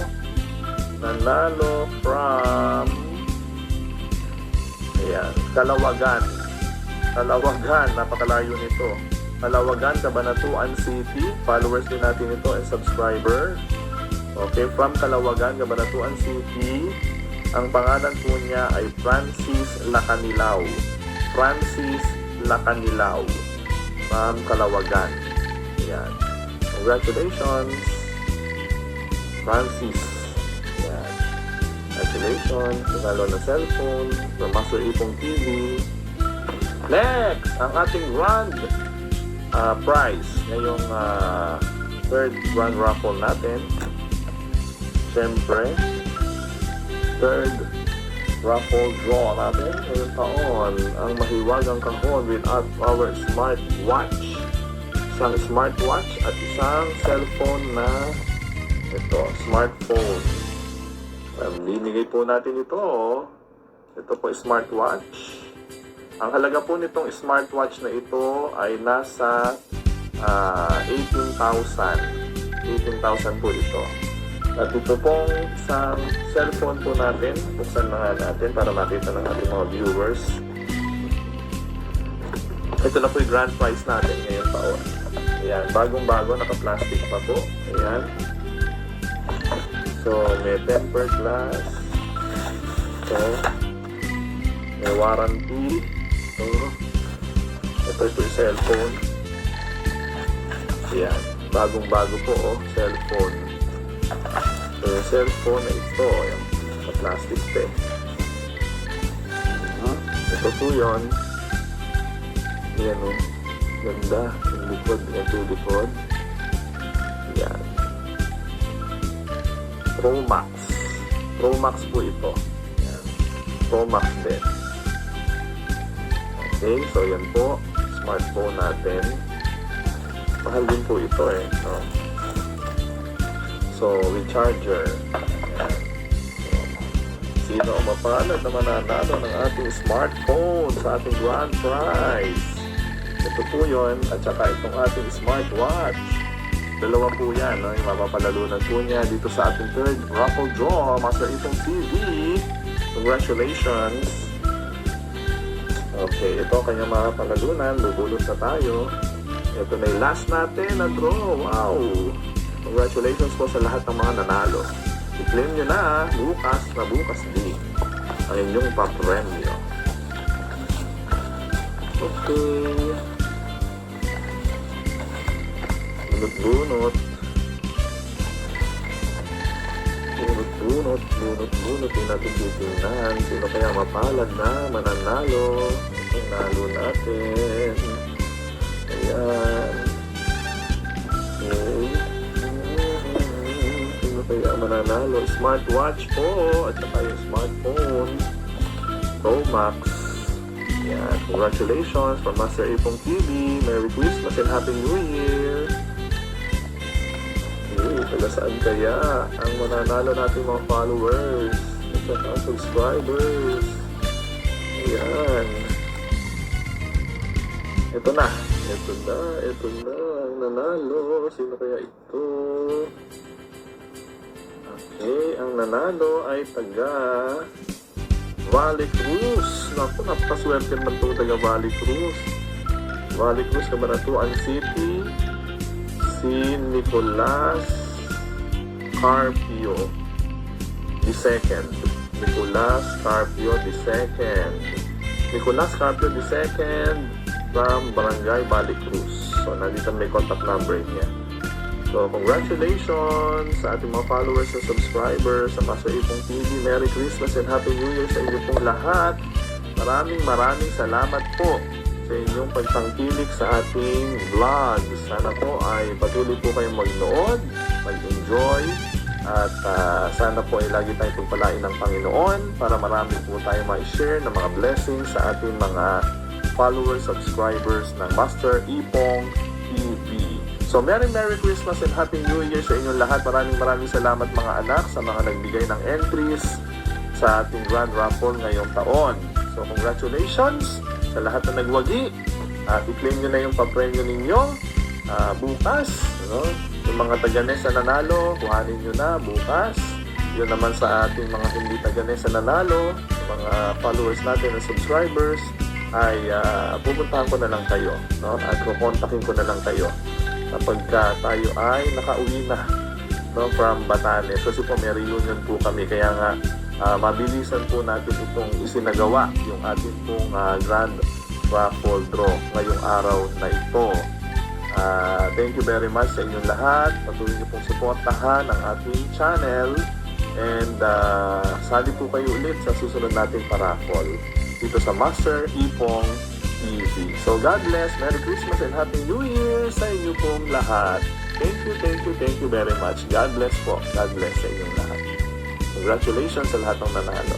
Speaker 2: nanalo from Calawagan. Calawagan, napakalayo nito. Calawagan, Cabanatuan City. Followers din natin ito and subscriber. Okay, from Calawagan, Cabanatuan City. Ang pangalan po niya ay Francis Lacanilaw. Francis Lacanilaw. From Calawagan. Yan. Congratulations, Francis. Yan. Congratulations. Nanalo na cellphone from Master Ipong TV. Next, ang ating grand prize ngayong third grand raffle natin. Siyempre, third raffle draw natin ngayong taon, ang mahiwagang kahon with our smartwatch. Isang smartwatch at isang cellphone na ito, smartphone. Binigay po natin ito. Ito po smartwatch. Ang halaga po nitong smartwatch na ito ay nasa 18,000. 18,000 po ito. At ito pong isang cellphone po natin. Buksan na natin para makita ng ating mga viewers. Ito na po yung grand prize natin ngayong taon. Ayan, bagong-bago, naka-plastic pa po. Ayan. So, may tempered glass. So, may warranty. So, ito yung cellphone. Ayan, bagong-bago po, cellphone. So, yung cellphone na ito, ayan, naka-plastic pa. Ito po yun. Ayan, ganda. Yung likod, yung likod. Yan. Pro Max. Pro Max po ito. Yan. Pro Max din. Okay, so yan po. Smartphone natin. Mahal din po ito eh. No? So, with charger. Yan. Sino ang mapalad na mananalo ng ating smartphone sa ating grand prize? Ito po yun, at saka itong ating smartwatch. Dalawa po yan, no? Yung mapapalalunan po niya dito sa ating third raffle draw, Master Ipong TV. Congratulations! Okay, ito ang kanyang mapapalalunan. Bubulot na tayo. Ito na yung last natin na draw. Wow! Congratulations po sa lahat ng mga nanalo. I-claim nyo na bukas na bukas din ang inyong papremyo. Okay. Bunot-bunot. Bunot-bunot. Hindi natin titingnan. Sino kaya mapalad na mananalo? Ito nalo natin. Ayan. Okay. Sino kaya mananalo? Smartwatch po. At saka yung smartphone. Pro Max. Yan. Congratulations from Master Ipong TV. Merry Christmas and Happy New Year. Okay, taga saan kaya ang mananalo natin mga followers at saka subscribers? Ayan. Ito na ang nanalo. Sino kaya ito? Okay, ang nanalo ay taga Valley Cruz. Naku, napakaswerte naman ito taga Valley Cruz. Valley Cruz, Cabanatuan City. Si Nicolas Carpio II. Nicolas Carpio II. Nicolas Carpio II from Barangay Valley Cruz. So, nandito may contact number niya. So, congratulations sa ating mga followers and subscribers sa Master Ipong TV. Merry Christmas and Happy New Year sa inyo pong lahat. Maraming salamat po sa sa inyong pagtangkilik sa ating vlog. Sana po ay patuloy po kayong magnood, mag-enjoy, at sana po ay lagi tayong pagpalain ng Panginoon para marami po tayo ma-share ng mga blessings sa ating mga followers, subscribers ng Master Ipong TV. So, Merry Christmas and Happy New Year sa inyong lahat. Maraming salamat mga anak sa mga nagbigay ng entries sa ating Grand Raffle ngayong taon. So, congratulations sa lahat na nagwagi. At i-claim nyo na yung papremyo ninyo bukas. No? Yung mga taga-NES na nanalo, kuhanin nyo na bukas. Yun naman sa ating mga hindi taga-NES na nanalo, mga followers natin na subscribers, ay pupuntahan ko na lang kayo. No? At kukontakin ko na lang kayo kapag tayo ay nakauwi na, no, from Batanes. Kasi po may reunion po kami. Kaya nga, mabilisan po natin itong isinagawa yung ating pong Grand Raffle Draw ngayong araw na ito. Thank you very much sa inyong lahat. Patuloy niyo pong suportahan ang ating channel and sali po kayo ulit sa susunod nating paraffle dito sa Master Ipong TV. So God bless, Merry Christmas and Happy New Year sa inyo pong lahat. Thank you very much. God bless po. God bless sa inyong lahat. Congratulations sa lahat ng nanalo.